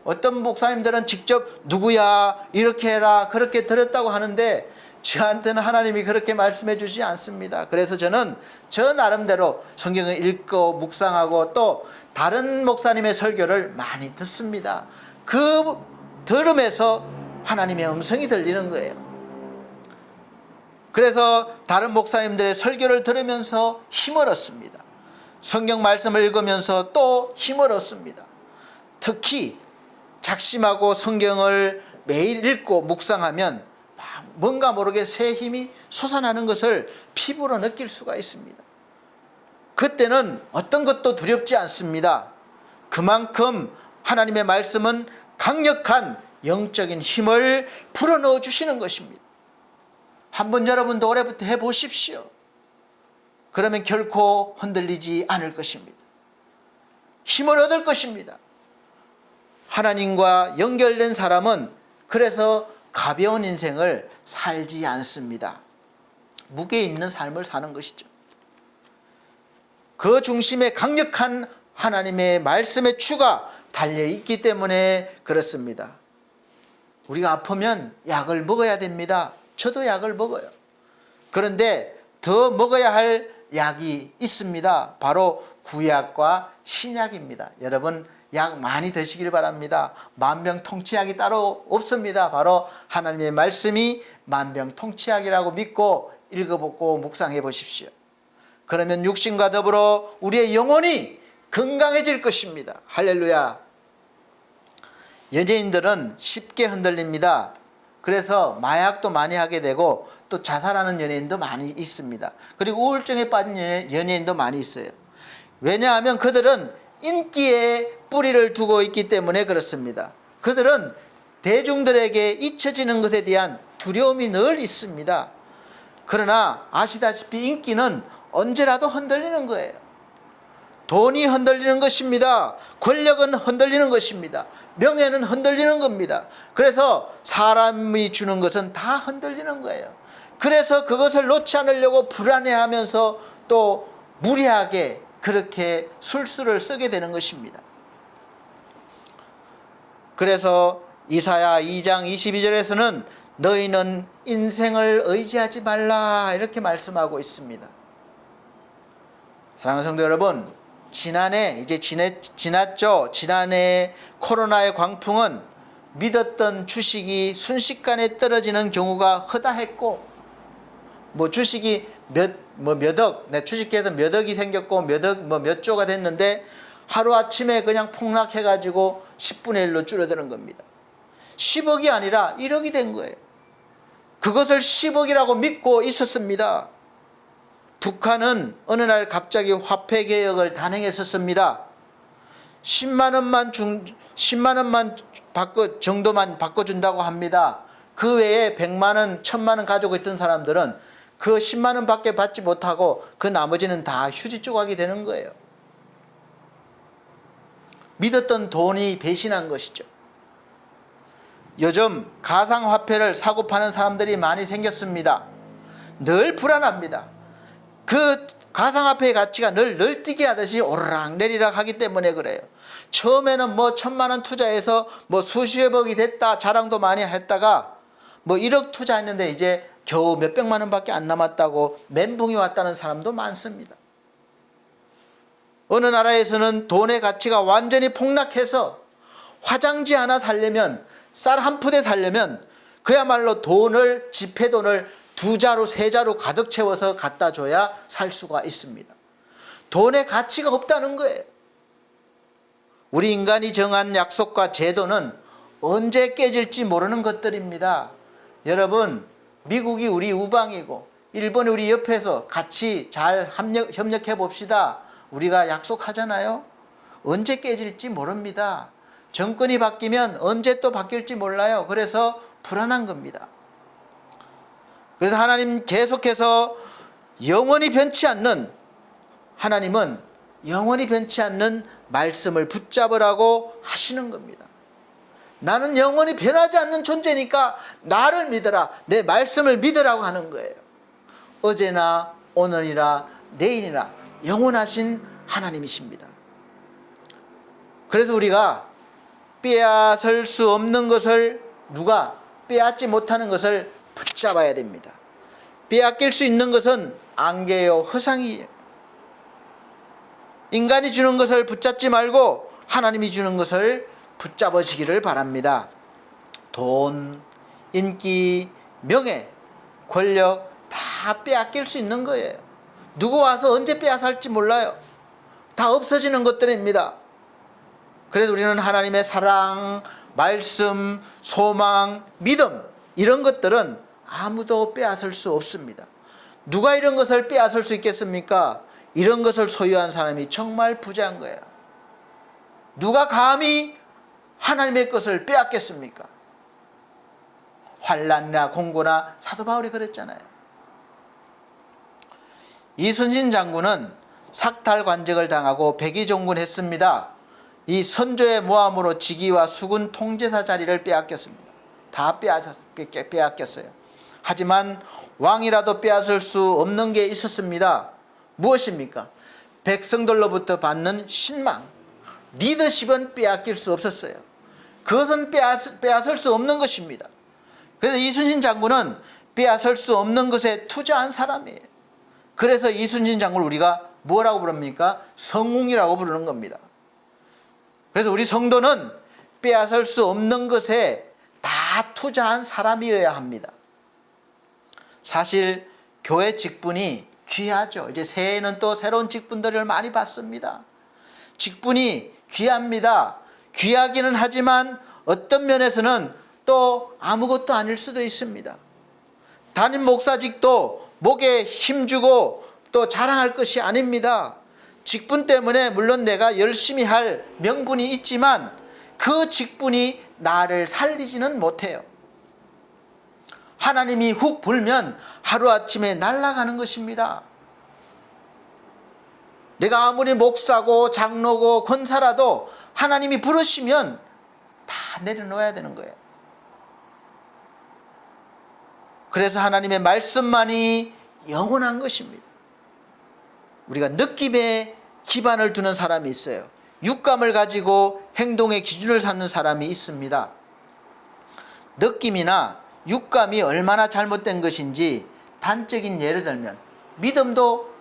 어떤 목사님들은 직접 누구야 이렇게 해라 그렇게 들었다고 하는데 저한테는 하나님이 그렇게 말씀해 주지 않습니다. 그래서 저는 저 나름대로 성경을 읽고 묵상하고 또 다른 목사님의 설교를 많이 듣습니다. 그 들음에서 하나님의 음성이 들리는 거예요. 그래서 다른 목사님들의 설교를 들으면서 힘을 얻습니다. 성경 말씀을 읽으면서 또 힘을 얻습니다. 특히 작심하고 성경을 매일 읽고 묵상하면 뭔가 모르게 새 힘이 솟아나는 것을 피부로 느낄 수가 있습니다. 그때는 어떤 것도 두렵지 않습니다. 그만큼 하나님의 말씀은 강력한 영적인 힘을 불어넣어 주시는 것입니다. 한번 여러분도 올해부터 해보십시오. 그러면 결코 흔들리지 않을 것입니다. 힘을 얻을 것입니다. 하나님과 연결된 사람은 그래서 가벼운 인생을 살지 않습니다. 무게 있는 삶을 사는 것이죠. 그 중심에 강력한 하나님의 말씀의 추가 달려있기 때문에 그렇습니다. 우리가 아프면 약을 먹어야 됩니다. 저도 약을 먹어요. 그런데 더 먹어야 할 약이 있습니다. 바로 구약과 신약입니다. 여러분 약 많이 드시길 바랍니다. 만병통치약이 따로 없습니다. 바로 하나님의 말씀이 만병통치약이라고 믿고 읽어보고 묵상해 보십시오. 그러면 육신과 더불어 우리의 영혼이 건강해질 것입니다. 할렐루야. 연예인들은 쉽게 흔들립니다. 그래서 마약도 많이 하게 되고 또 자살하는 연예인도 많이 있습니다. 그리고 우울증에 빠진 연예인도 많이 있어요. 왜냐하면 그들은 인기에 뿌리를 두고 있기 때문에 그렇습니다. 그들은 대중들에게 잊혀지는 것에 대한 두려움이 늘 있습니다. 그러나 아시다시피 인기는 언제라도 흔들리는 거예요. 돈이 흔들리는 것입니다. 권력은 흔들리는 것입니다. 명예는 흔들리는 겁니다. 그래서 사람이 주는 것은 다 흔들리는 거예요. 그래서 그것을 놓지 않으려고 불안해하면서 또 무리하게 그렇게 술수를 쓰게 되는 것입니다. 그래서 이사야 2장 22절에서는 너희는 인생을 의지하지 말라 이렇게 말씀하고 있습니다. 사랑하는 성도 여러분, 지난해 이제 지났죠. 지난해 코로나의 광풍은 믿었던 주식이 순식간에 떨어지는 경우가 허다했고, 뭐 주식이 몇 억, 내 주식해서 몇 억이 생겼고 몇 조가 됐는데 하루 아침에 그냥 폭락해가지고 10분의 1로 줄어드는 겁니다. 10억이 아니라 1억이 된 거예요. 그것을 10억이라고 믿고 있었습니다. 북한은 어느 날 갑자기 화폐 개혁을 단행했었습니다. 10만 원만 정도만 바꿔준다고 합니다. 그 외에 100만 원, 1000만 원 가지고 있던 사람들은 그 10만 원밖에 받지 못하고 그 나머지는 다 휴지 조각이 되는 거예요. 믿었던 돈이 배신한 것이죠. 요즘 가상화폐를 사고 파는 사람들이 많이 생겼습니다. 늘 불안합니다. 그 가상화폐의 가치가 늘 널뛰기 하듯이 오르락 내리락 하기 때문에 그래요. 처음에는 뭐 1,000만 원 투자해서 뭐 수십억이 됐다 자랑도 많이 했다가 뭐 1억 투자했는데 이제 겨우 몇백만 원밖에 안 남았다고 멘붕이 왔다는 사람도 많습니다. 어느 나라에서는 돈의 가치가 완전히 폭락해서 화장지 하나 사려면, 쌀 한 푸대 사려면 그야말로 돈을, 지폐돈을 2자루 3자루 가득 채워서 갖다 줘야 살 수가 있습니다. 돈의 가치가 없다는 거예요. 우리 인간이 정한 약속과 제도는 언제 깨질지 모르는 것들입니다. 여러분, 미국이 우리 우방이고 일본이 우리 옆에서 같이 잘 협력해 봅시다. 우리가 약속하잖아요. 언제 깨질지 모릅니다. 정권이 바뀌면 언제 또 바뀔지 몰라요. 그래서 불안한 겁니다. 그래서 하나님 계속해서 영원히 변치 않는, 하나님은 영원히 변치 않는 말씀을 붙잡으라고 하시는 겁니다. 나는 영원히 변하지 않는 존재니까 나를 믿어라, 내 말씀을 믿으라고 하는 거예요. 어제나 오늘이나 내일이나 영원하신 하나님이십니다. 그래서 우리가 빼앗을 수 없는 것을, 누가 빼앗지 못하는 것을 붙잡아야 됩니다. 빼앗길 수 있는 것은 안개요, 허상이에요. 인간이 주는 것을 붙잡지 말고 하나님이 주는 것을 붙잡으시기를 바랍니다. 돈, 인기, 명예, 권력 다 빼앗길 수 있는 거예요. 누구 와서 언제 빼앗을지 몰라요. 다 없어지는 것들입니다. 그래서 우리는 하나님의 사랑, 말씀, 소망, 믿음, 이런 것들은 아무도 빼앗을 수 없습니다. 누가 이런 것을 빼앗을 수 있겠습니까? 이런 것을 소유한 사람이 정말 부자인 거예요. 누가 감히 하나님의 것을 빼앗겠습니까? 환난이나 공고나 사도 바울이 그랬잖아요. 이순신 장군은 삭탈 관직을 당하고 백의종군했습니다. 이 선조의 모함으로 직위와 수군 통제사 자리를 빼앗겼습니다. 다 빼앗겼어요. 하지만 왕이라도 빼앗을 수 없는 게 있었습니다. 무엇입니까? 백성들로부터 받는 신망, 리더십은 빼앗길 수 없었어요. 그것은 빼앗을 수 없는 것입니다. 그래서 이순신 장군은 빼앗을 수 없는 것에 투자한 사람이에요. 그래서 이순신 장군을 우리가 뭐라고 부릅니까? 성웅이라고 부르는 겁니다. 그래서 우리 성도는 빼앗을 수 없는 것에 다 투자한 사람이어야 합니다. 사실 교회 직분이 귀하죠. 이제 새해에는 또 새로운 직분들을 많이 받습니다. 직분이 귀합니다. 귀하기는 하지만 어떤 면에서는 또 아무것도 아닐 수도 있습니다. 담임 목사직도 목에 힘주고 또 자랑할 것이 아닙니다. 직분 때문에 물론 내가 열심히 할 명분이 있지만 그 직분이 나를 살리지는 못해요. 하나님이 훅 불면 하루아침에 날아가는 것입니다. 내가 아무리 목사고 장로고 권사라도 하나님이 부르시면 다 내려놓아야 되는 거예요. 그래서 하나님의 말씀만이 영원한 것입니다. 우리가 느낌에 기반을 두는 사람이 있어요. 육감을 가지고 행동의 기준을 삼는 사람이 있습니다. 느낌이나 육감이 얼마나 잘못된 것인지 단적인 예를 들면, 믿음도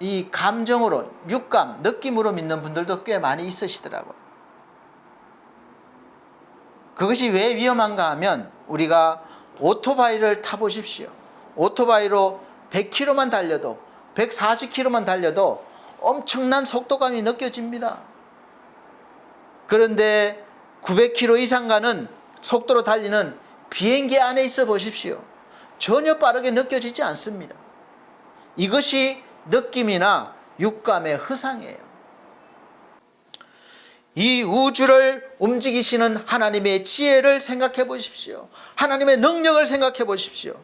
이 감정으로, 육감, 느낌으로 믿는 분들도 꽤 많이 있으시더라고요. 그것이 왜 위험한가 하면, 우리가 오토바이를 타보십시오. 오토바이로 100km만 달려도, 140km만 달려도 엄청난 속도감이 느껴집니다. 그런데 900km 이상 가는 속도로 달리는 비행기 안에 있어 보십시오. 전혀 빠르게 느껴지지 않습니다. 이것이 느낌이나 육감의 허상이에요. 이 우주를 움직이시는 하나님의 지혜를 생각해 보십시오. 하나님의 능력을 생각해 보십시오.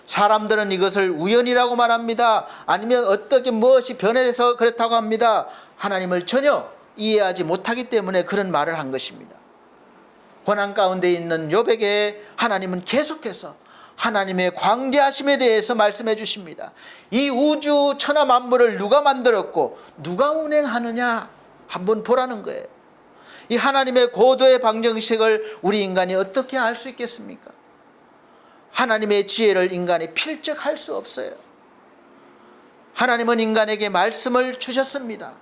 사람들은 이것을 우연이라고 말합니다. 아니면 어떻게 무엇이 변해서 그렇다고 합니다. 하나님을 전혀 이해하지 못하기 때문에 그런 말을 한 것입니다. 고난 가운데 있는 욥에게 하나님은 계속해서 하나님의 광대하심에 대해서 말씀해 주십니다. 이 우주 천하 만물을 누가 만들었고 누가 운행하느냐 한번 보라는 거예요. 이 하나님의 고도의 방정식을 우리 인간이 어떻게 알 수 있겠습니까? 하나님의 지혜를 인간이 필적할 수 없어요. 하나님은 인간에게 말씀을 주셨습니다.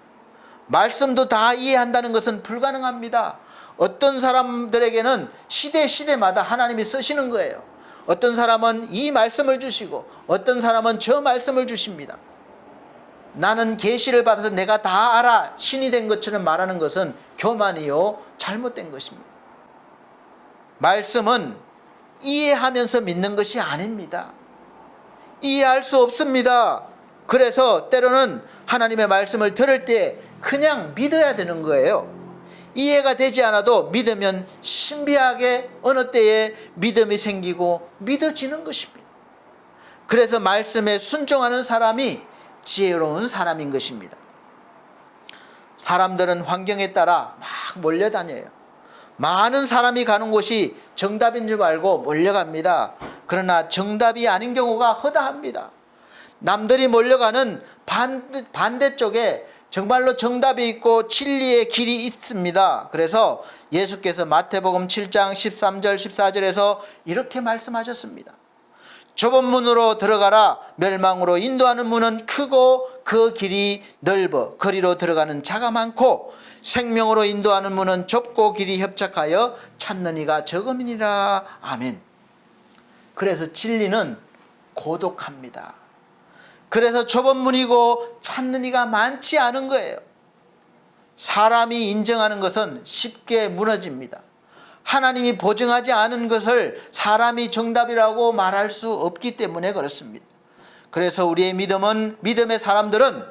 말씀도 다 이해한다는 것은 불가능합니다. 어떤 사람들에게는 시대마다 하나님이 쓰시는 거예요. 어떤 사람은 이 말씀을 주시고 어떤 사람은 저 말씀을 주십니다. 나는 계시를 받아서 내가 다 알아 신이 된 것처럼 말하는 것은 교만이요 잘못된 것입니다. 말씀은 이해하면서 믿는 것이 아닙니다. 이해할 수 없습니다. 그래서 때로는 하나님의 말씀을 들을 때 그냥 믿어야 되는 거예요. 이해가 되지 않아도 믿으면 신비하게 어느 때에 믿음이 생기고 믿어지는 것입니다. 그래서 말씀에 순종하는 사람이 지혜로운 사람인 것입니다. 사람들은 환경에 따라 막 몰려다녀요. 많은 사람이 가는 곳이 정답인 줄 알고 몰려갑니다. 그러나 정답이 아닌 경우가 허다합니다. 남들이 몰려가는 반대쪽에 정말로 정답이 있고 진리의 길이 있습니다. 그래서 예수께서 마태복음 7장 13절 14절에서 이렇게 말씀하셨습니다. 좁은 문으로 들어가라. 멸망으로 인도하는 문은 크고 그 길이 넓어 거리로 들어가는 자가 많고 생명으로 인도하는 문은 좁고 길이 협착하여 찾는 이가 적음이니라. 아멘. 그래서 진리는 고독합니다. 그래서 좁은 문이고 찾는 이가 많지 않은 거예요. 사람이 인정하는 것은 쉽게 무너집니다. 하나님이 보증하지 않은 것을 사람이 정답이라고 말할 수 없기 때문에 그렇습니다. 그래서 우리의 믿음의 사람들은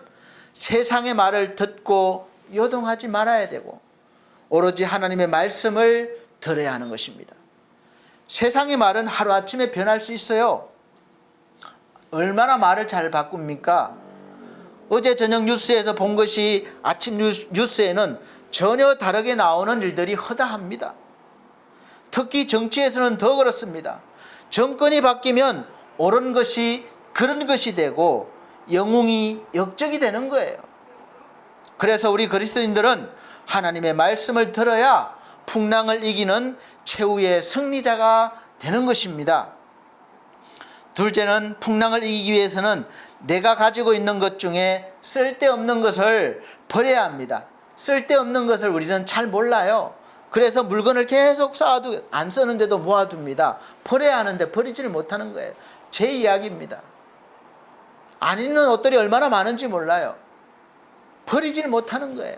세상의 말을 듣고 요동하지 말아야 되고 오로지 하나님의 말씀을 들어야 하는 것입니다. 세상의 말은 하루아침에 변할 수 있어요. 얼마나 말을 잘 바꿉니까? 어제 저녁 뉴스에서 본 것이 아침 뉴스에는 전혀 다르게 나오는 일들이 허다합니다. 특히 정치에서는 더 그렇습니다. 정권이 바뀌면 옳은 것이 그런 것이 되고 영웅이 역적이 되는 거예요. 그래서 우리 그리스도인들은 하나님의 말씀을 들어야 풍랑을 이기는 최후의 승리자가 되는 것입니다. 둘째는 풍랑을 이기기 위해서는 내가 가지고 있는 것 중에 쓸데없는 것을 버려야 합니다. 쓸데없는 것을 우리는 잘 몰라요. 그래서 물건을 계속 쌓아두고 안 쓰는데도 모아둡니다. 버려야 하는데 버리지를 못하는 거예요. 제 이야기입니다. 안 입는 옷들이 얼마나 많은지 몰라요. 버리지를 못하는 거예요.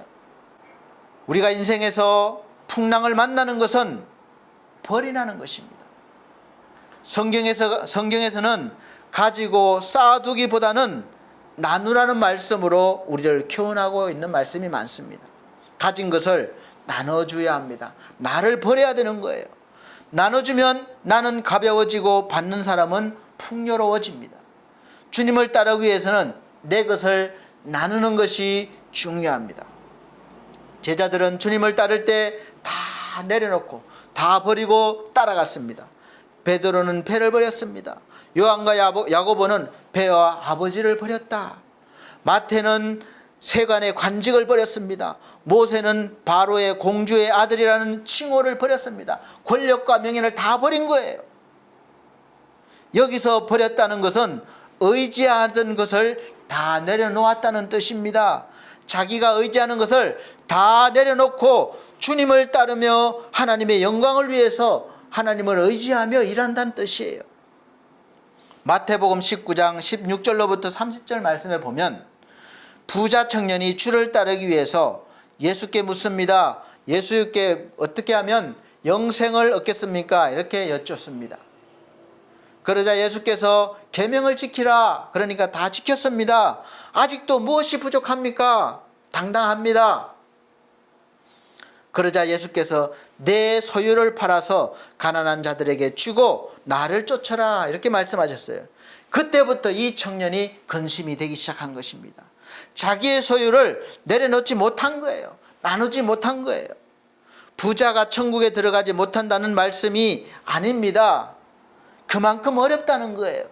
우리가 인생에서 풍랑을 만나는 것은 버리라는 것입니다. 성경에서는 가지고 쌓아두기보다는 나누라는 말씀으로 우리를 교훈하고 있는 말씀이 많습니다. 가진 것을 나눠줘야 합니다. 나를 버려야 되는 거예요. 나눠주면 나는 가벼워지고 받는 사람은 풍요로워집니다. 주님을 따르기 위해서는 내 것을 나누는 것이 중요합니다. 제자들은 주님을 따를 때 다 내려놓고 다 버리고 따라갔습니다. 베드로는 배를 버렸습니다. 요한과 야고보는 배와 아버지를 버렸다. 마태는 세관의 관직을 버렸습니다. 모세는 바로의 공주의 아들이라는 칭호를 버렸습니다. 권력과 명예를 다 버린 거예요. 여기서 버렸다는 것은 의지하던 것을 다 내려놓았다는 뜻입니다. 자기가 의지하는 것을 다 내려놓고 주님을 따르며 하나님의 영광을 위해서 하나님을 의지하며 일한다는 뜻이에요. 마태복음 19장 16절로부터 30절 말씀에 보면 부자 청년이 주를 따르기 위해서 예수께 묻습니다. 예수께 어떻게 하면 영생을 얻겠습니까? 이렇게 여쭙습니다. 그러자 예수께서 계명을 지키라. 그러니까 다 지켰습니다. 아직도 무엇이 부족합니까? 당당합니다. 그러자 예수께서 내 소유를 팔아서 가난한 자들에게 주고 나를 쫓아라. 이렇게 말씀하셨어요. 그때부터 이 청년이 근심이 되기 시작한 것입니다. 자기의 소유를 내려놓지 못한 거예요. 나누지 못한 거예요. 부자가 천국에 들어가지 못한다는 말씀이 아닙니다. 그만큼 어렵다는 거예요.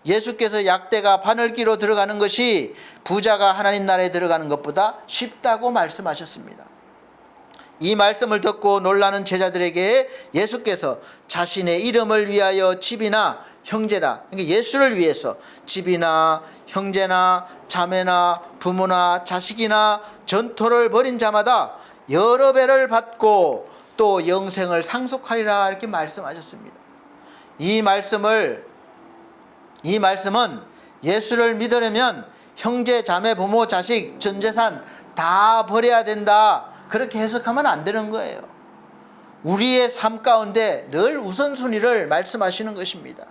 예수께서 약대가 바늘기로 들어가는 것이 부자가 하나님 나라에 들어가는 것보다 쉽다고 말씀하셨습니다. 이 말씀을 듣고 놀라는 제자들에게 예수께서 자신의 이름을 위하여 집이나 형제나, 그러니까 예수를 위해서 집이나 형제나 자매나 부모나 자식이나 전토를 벌인 자마다 여러 배를 받고 또 영생을 상속하리라 이렇게 말씀하셨습니다. 이 말씀은 예수를 믿으려면 형제 자매 부모 자식 전 재산 다 버려야 된다, 그렇게 해석하면 안 되는 거예요. 우리의 삶 가운데 늘 우선순위를 말씀하시는 것입니다.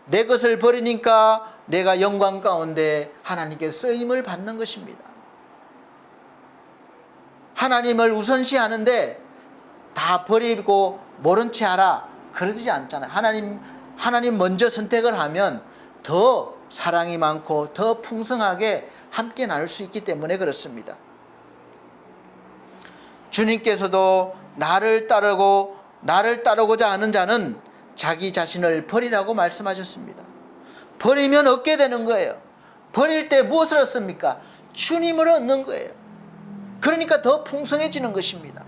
내 것을 버리니까 내가 영광 가운데 하나님께 쓰임을 받는 것입니다. 하나님을 우선시하는데 다 버리고 모른 채 하라, 그러지 않잖아요. 하나님 먼저 선택을 하면 더 사랑이 많고 더 풍성하게 함께 나눌 수 있기 때문에 그렇습니다. 주님께서도 나를 따르고자 하는 자는 자기 자신을 버리라고 말씀하셨습니다. 버리면 얻게 되는 거예요. 버릴 때 무엇을 얻습니까? 주님을 얻는 거예요. 그러니까 더 풍성해지는 것입니다.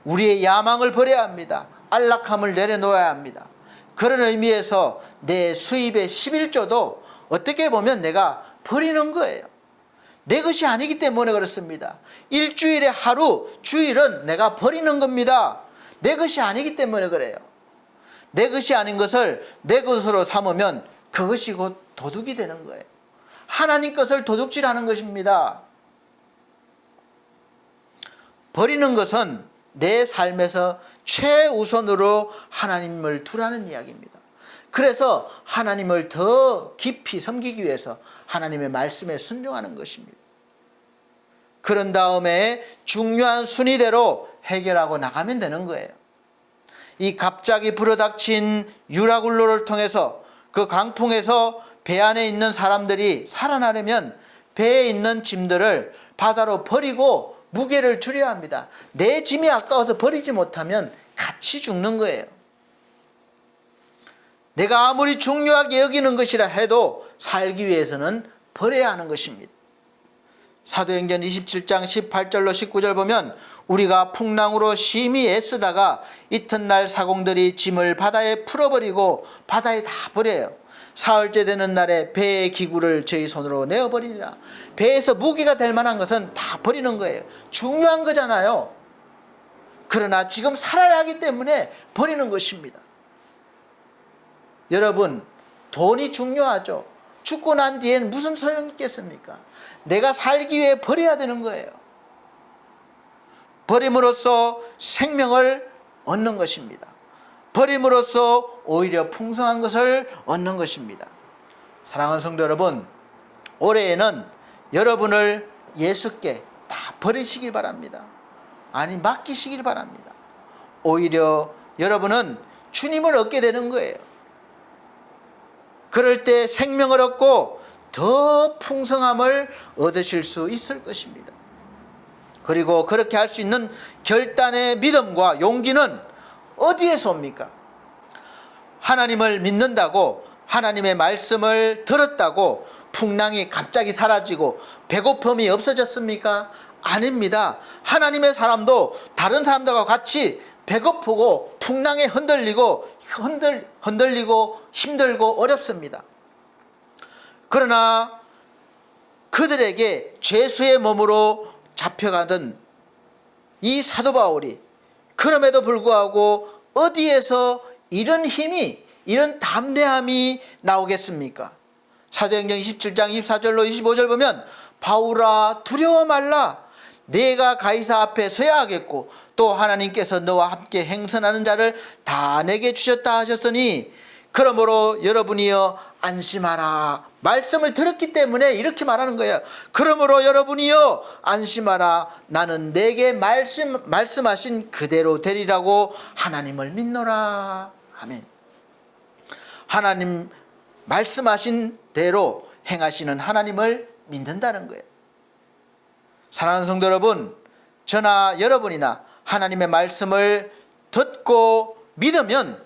우리의 야망을 버려야 합니다. 안락함을 내려놓아야 합니다. 그런 의미에서 내 수입의 11조도 어떻게 보면 내가 버리는 거예요. 내 것이 아니기 때문에 그렇습니다. 일주일에 하루, 주일은 내가 버리는 겁니다. 내 것이 아니기 때문에 그래요. 내 것이 아닌 것을 내 것으로 삼으면 그것이 곧 도둑이 되는 거예요. 하나님 것을 도둑질하는 것입니다. 버리는 것은 내 삶에서 최우선으로 하나님을 두라는 이야기입니다. 그래서 하나님을 더 깊이 섬기기 위해서 하나님의 말씀에 순종하는 것입니다. 그런 다음에 중요한 순위대로 해결하고 나가면 되는 거예요. 이 갑자기 불어닥친 유라굴로를 통해서 그 강풍에서 배 안에 있는 사람들이 살아나려면 배에 있는 짐들을 바다로 버리고 무게를 줄여야 합니다. 내 짐이 아까워서 버리지 못하면 같이 죽는 거예요. 내가 아무리 중요하게 여기는 것이라 해도 살기 위해서는 버려야 하는 것입니다. 사도행전 27장 18절로 19절 보면 우리가 풍랑으로 심히 애쓰다가 이튿날 사공들이 짐을 바다에 풀어버리고 바다에 다 버려요. 사흘째 되는 날에 배의 기구를 저희 손으로 내어버리니라. 배에서 무기가 될 만한 것은 다 버리는 거예요. 중요한 거잖아요. 그러나 지금 살아야 하기 때문에 버리는 것입니다. 여러분, 돈이 중요하죠. 죽고 난 뒤엔 무슨 소용이 있겠습니까? 내가 살기 위해 버려야 되는 거예요. 버림으로써 생명을 얻는 것입니다. 버림으로써 오히려 풍성한 것을 얻는 것입니다. 사랑하는 성도 여러분, 올해에는 여러분을 예수께 다 버리시길 바랍니다. 아니, 맡기시길 바랍니다. 오히려 여러분은 주님을 얻게 되는 거예요. 그럴 때 생명을 얻고 더 풍성함을 얻으실 수 있을 것입니다. 그리고 그렇게 할 수 있는 결단의 믿음과 용기는 어디에서 옵니까? 하나님을 믿는다고, 하나님의 말씀을 들었다고 풍랑이 갑자기 사라지고 배고픔이 없어졌습니까? 아닙니다. 하나님의 사람도 다른 사람들과 같이 배고프고 풍랑에 흔들리고 힘들고 어렵습니다. 그러나 그들에게 죄수의 몸으로 잡혀가던 이 사도 바울이 그럼에도 불구하고 어디에서 이런 힘이, 이런 담대함이 나오겠습니까? 사도행전 27장 24절로 25절 보면 바울아 두려워 말라, 내가 가이사 앞에 서야 하겠고 또 하나님께서 너와 함께 행선하는 자를 다 내게 주셨다 하셨으니 그러므로 여러분이여 안심하라. 말씀을 들었기 때문에 이렇게 말하는 거예요. 그러므로 여러분이여 안심하라. 나는 내게 말씀하신 그대로 되리라고 하나님을 믿노라. 아멘. 하나님 말씀하신 대로 행하시는 하나님을 믿는다는 거예요. 사랑하는 성도 여러분, 저나 여러분이나 하나님의 말씀을 듣고 믿으면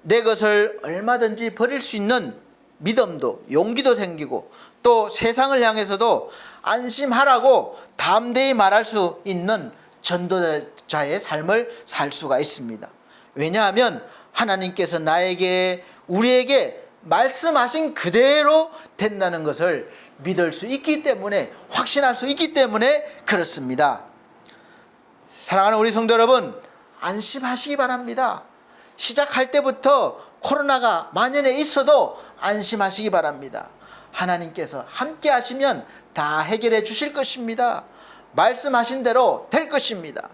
내 것을 얼마든지 버릴 수 있는 믿음도 용기도 생기고 또 세상을 향해서도 안심하라고 담대히 말할 수 있는 전도자의 삶을 살 수가 있습니다. 왜냐하면 하나님께서 나에게 우리에게 말씀하신 그대로 된다는 것을 믿을 수 있기 때문에, 확신할 수 있기 때문에 그렇습니다. 사랑하는 우리 성도 여러분, 안심하시기 바랍니다. 시작할 때부터 코로나가 만연해 있어도 안심하시기 바랍니다. 하나님께서 함께 하시면 다 해결해 주실 것입니다. 말씀하신 대로 될 것입니다.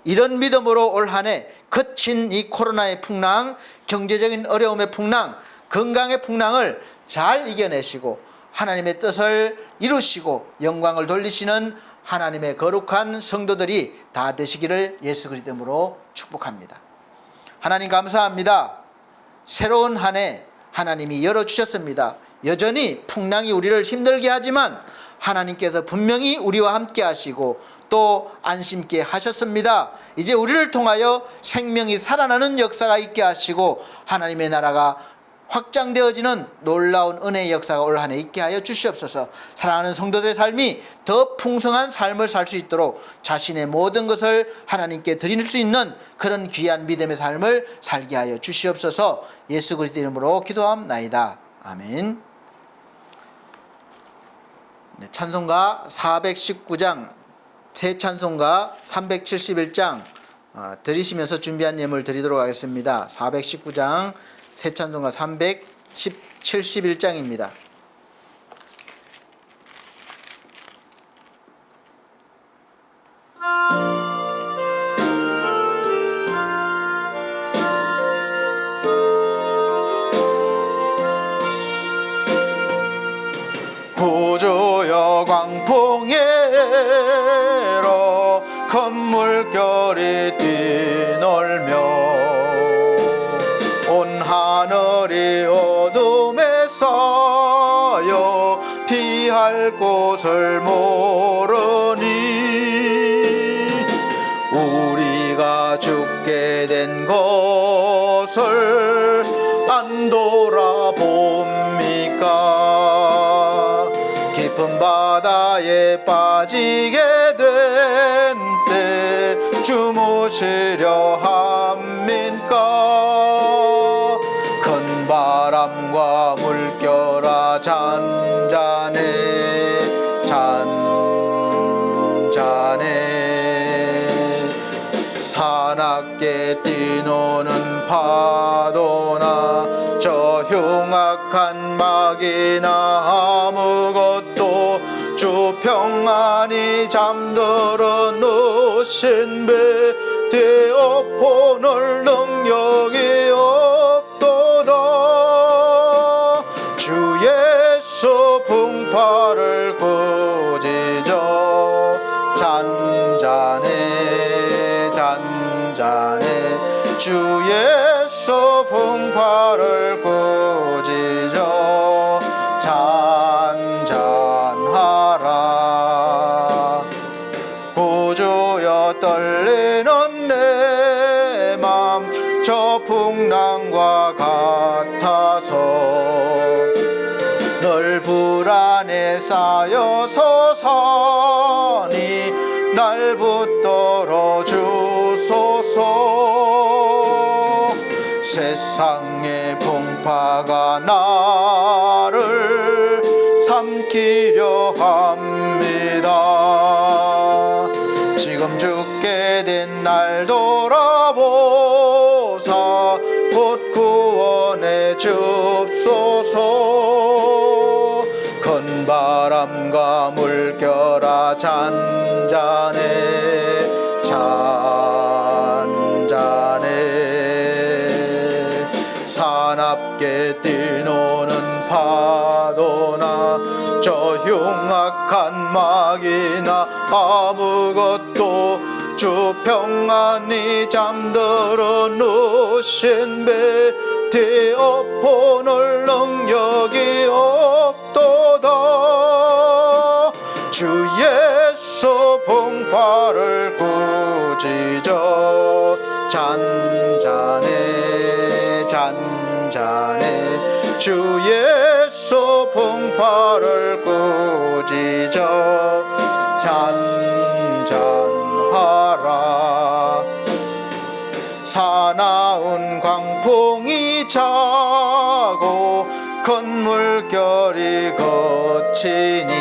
이런 믿음으로 올 한 해 거친 이 코로나의 풍랑, 경제적인 어려움의 풍랑, 건강의 풍랑을 잘 이겨내시고 하나님의 뜻을 이루시고 영광을 돌리시는 하나님의 거룩한 성도들이 다 되시기를 예수 그리스도 이름으로 축복합니다. 하나님 감사합니다. 새로운 한 해 하나님이 열어주셨습니다. 여전히 풍랑이 우리를 힘들게 하지만 하나님께서 분명히 우리와 함께 하시고 또 안심케 하셨습니다. 이제 우리를 통하여 생명이 살아나는 역사가 있게 하시고 하나님의 나라가 확장되어지는 놀라운 은혜의 역사가 올 한 해 있게 하여 주시옵소서. 사랑하는 성도들의 삶이 더 풍성한 삶을 살 수 있도록 자신의 모든 것을 하나님께 드릴 수 있는 그런 귀한 믿음의 삶을 살게 하여 주시옵소서. 예수 그리스도 이름으로 기도함나이다. 아멘. 찬송가 419장, 새 찬송가 371장 드리시면서 준비한 예물 드리도록 하겠습니다. 419장 새 찬송가 371장입니다. 구주여 광풍에로 큰 물결이 뛰놀며 온 하늘이 어둠에 쌓여 피할 곳을 모르니 우리가 죽게 된 것을 안 돌아봅니까? 깊은 바다에 빠지게 된 때 주무시려 합니까? 큰 바람과 물결아 잔잔해 잔잔해 사납게 뛰노는 파도나 저 흉악한 막이나 아무것도 주 평안히 잠들어 누신 배 되어 보낼 능력이 없도다. 주 예수 풍파를 꾸짖어 잔잔해 잔잔해 주 예수 풍파를 꾸짖어 잔잔하라. 구주여 떨리는 내 맘 저 풍랑과 같아서 늘 불안에 쌓여서 사니 날 붙들어 주소서. 세상의 풍파가 나를 삼키려 합니다. 지금 죽게 된 날 돌아보사 곧 구원해 줍소서. 큰 바람과 물결아 잔잔해 잔잔해 사납게 뛰노는 파도나 저 흉악한 막이나 아무것도 주 평안히 잠들어 누신 배 되어 보낼 능력이 없도다. 주 예수 풍파를 잔잔해 주 예수 풍파를 꾸짖어 잔잔하라. 사나운 광풍이 차고 큰 물결이 거치니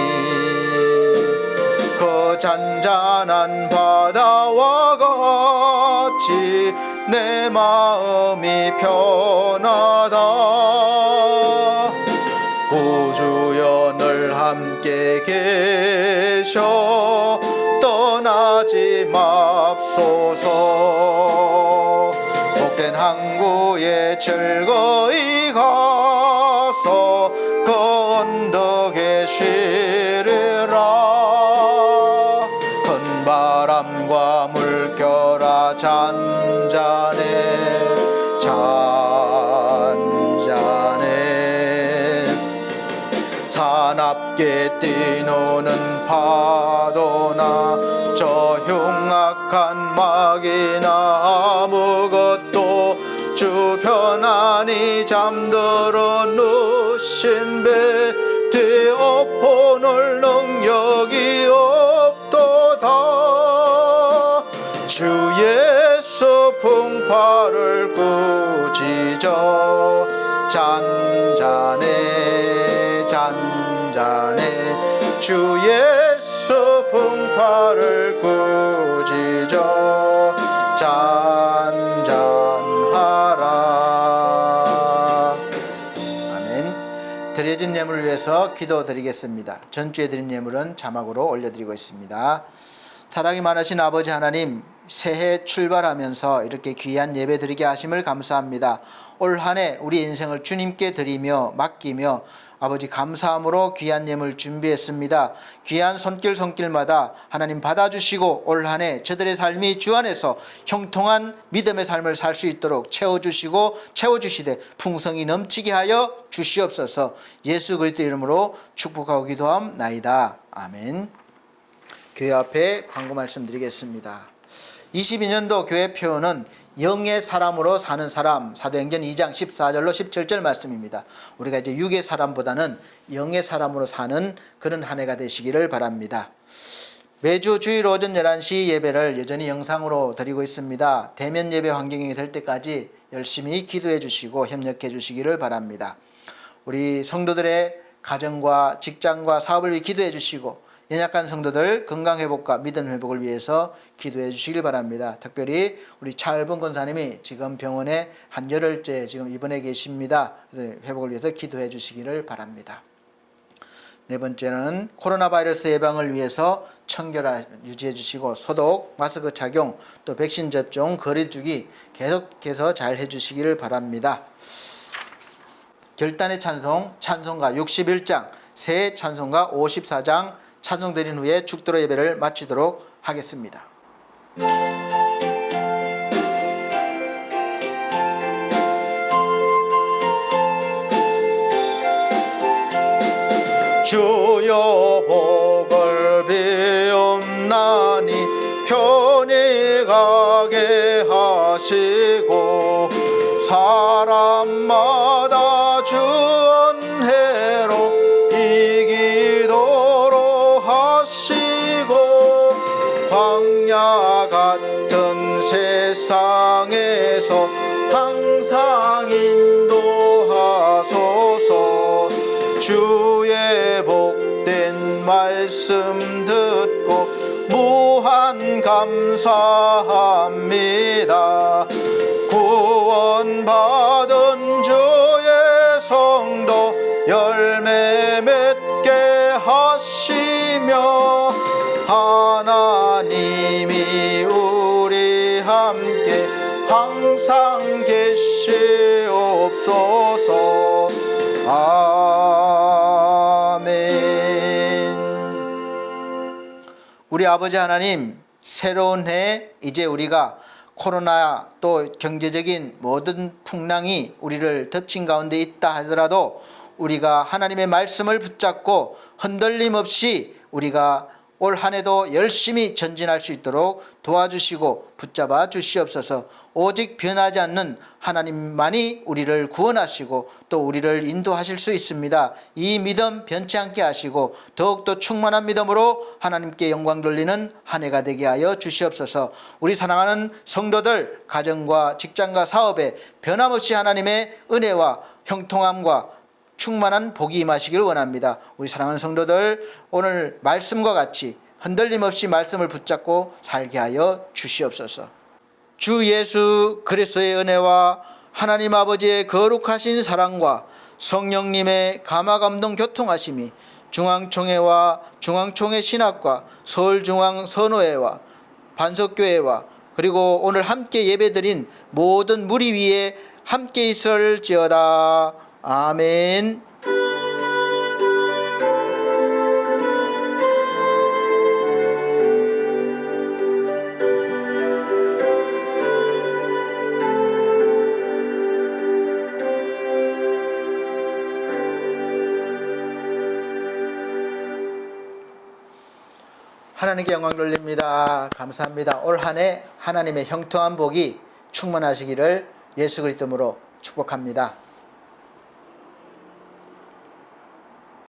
그 잔잔한 바다와 같이 내 마음이 편하다. 구주여 늘 함께 계셔 떠나지 맙소서. 복된 항구에 즐거이 가서 그 언덕에 쉬리라. 큰 바람과 물결아 잔잔해 잔잔해 사납게 뛰노는 파도나 저 흉악한 막이나 아무것도 주변하니 잠들어 누신 배 뒤엎어놓을 능력이 없도다. 주 예수 풍파를 꾸짖어 잔잔해 잔잔해 주 예수 풍파를 꾸짖어 잔잔하라. 아멘. 드려진 예물을 위해서 기도드리겠습니다. 전주에 드린 예물은 자막으로 올려드리고 있습니다. 사랑이 많으신 아버지 하나님, 새해 출발하면서 이렇게 귀한 예배 드리게 하심을 감사합니다. 올 한 해 우리 인생을 주님께 드리며 맡기며 아버지 감사함으로 귀한 예물 준비했습니다. 귀한 손길마다 하나님 받아주시고 올 한 해 저들의 삶이 주 안에서 형통한 믿음의 삶을 살 수 있도록 채워주시고 채워주시되 풍성이 넘치게 하여 주시옵소서. 예수 그리스도 이름으로 축복하고 기도함나이다. 아멘. 교회 앞에 광고 말씀드리겠습니다. 22년도 교회 표어는 영의 사람으로 사는 사람, 사도행전 2장 14절로 17절 말씀입니다. 우리가 이제 육의 사람보다는 영의 사람으로 사는 그런 한 해가 되시기를 바랍니다. 매주 주일 오전 11시 예배를 여전히 영상으로 드리고 있습니다. 대면 예배 환경이 될 때까지 열심히 기도해 주시고 협력해 주시기를 바랍니다. 우리 성도들의 가정과 직장과 사업을 위해 기도해 주시고 연약한 성도들 건강회복과 믿음 회복을 위해서 기도해 주시길 바랍니다. 특별히 우리 차을봉 권사님이 지금 병원에 한 열흘째 지금 입원해 계십니다. 그래서 회복을 위해서 기도해 주시기를 바랍니다. 네 번째는 코로나 바이러스 예방을 위해서 청결 유지해 주시고 소독, 마스크 착용, 또 백신 접종, 거리두기 계속해서 잘 해주시기를 바랍니다. 결단의 찬송, 찬송가 61장, 새 찬송가 54장 찬송 드린 후에 죽도록 예배를 마치도록 하겠습니다. 주여 복을 비옵나니 편히 가게 하시고 사람마다 주 은혜로 이기도록 하시고 광야 같은 세상에서 항상 인도하소서. 주의 복된 말씀 듣고 무한 감사합니다. 구원받은 주의 성도 열매 맺게 하시며 하나님이 우리 함께 항상 계시옵소서. 아멘. 우리 아버지 하나님, 새로운 해 이제 우리가 코로나 또 경제적인 모든 풍랑이 우리를 덮친 가운데 있다 하더라도 우리가 하나님의 말씀을 붙잡고 흔들림 없이 우리가 올 한 해도 열심히 전진할 수 있도록 도와주시고 붙잡아 주시옵소서. 오직 변하지 않는 하나님만이 우리를 구원하시고 또 우리를 인도하실 수 있습니다. 이 믿음 변치 않게 하시고 더욱더 충만한 믿음으로 하나님께 영광 돌리는 한 해가 되게 하여 주시옵소서. 우리 사랑하는 성도들 가정과 직장과 사업에 변함없이 하나님의 은혜와 형통함과 충만한 복이 임하시길 원합니다. 우리 사랑하는 성도들 오늘 말씀과 같이 흔들림 없이 말씀을 붙잡고 살게 하여 주시옵소서. 주 예수 그리스도의 은혜와 하나님 아버지의 거룩하신 사랑과 성령님의 감화감동 교통하심이 중앙총회와 중앙총회 신학과 서울중앙선호회와 반석교회와 그리고 오늘 함께 예배드린 모든 무리 위에 함께 있을지어다. 아멘. 하나님께 영광 돌립니다. 감사합니다. 올 한 해 하나님의 형통한 복이 충만하시기를 예수 그리스도로 축복합니다.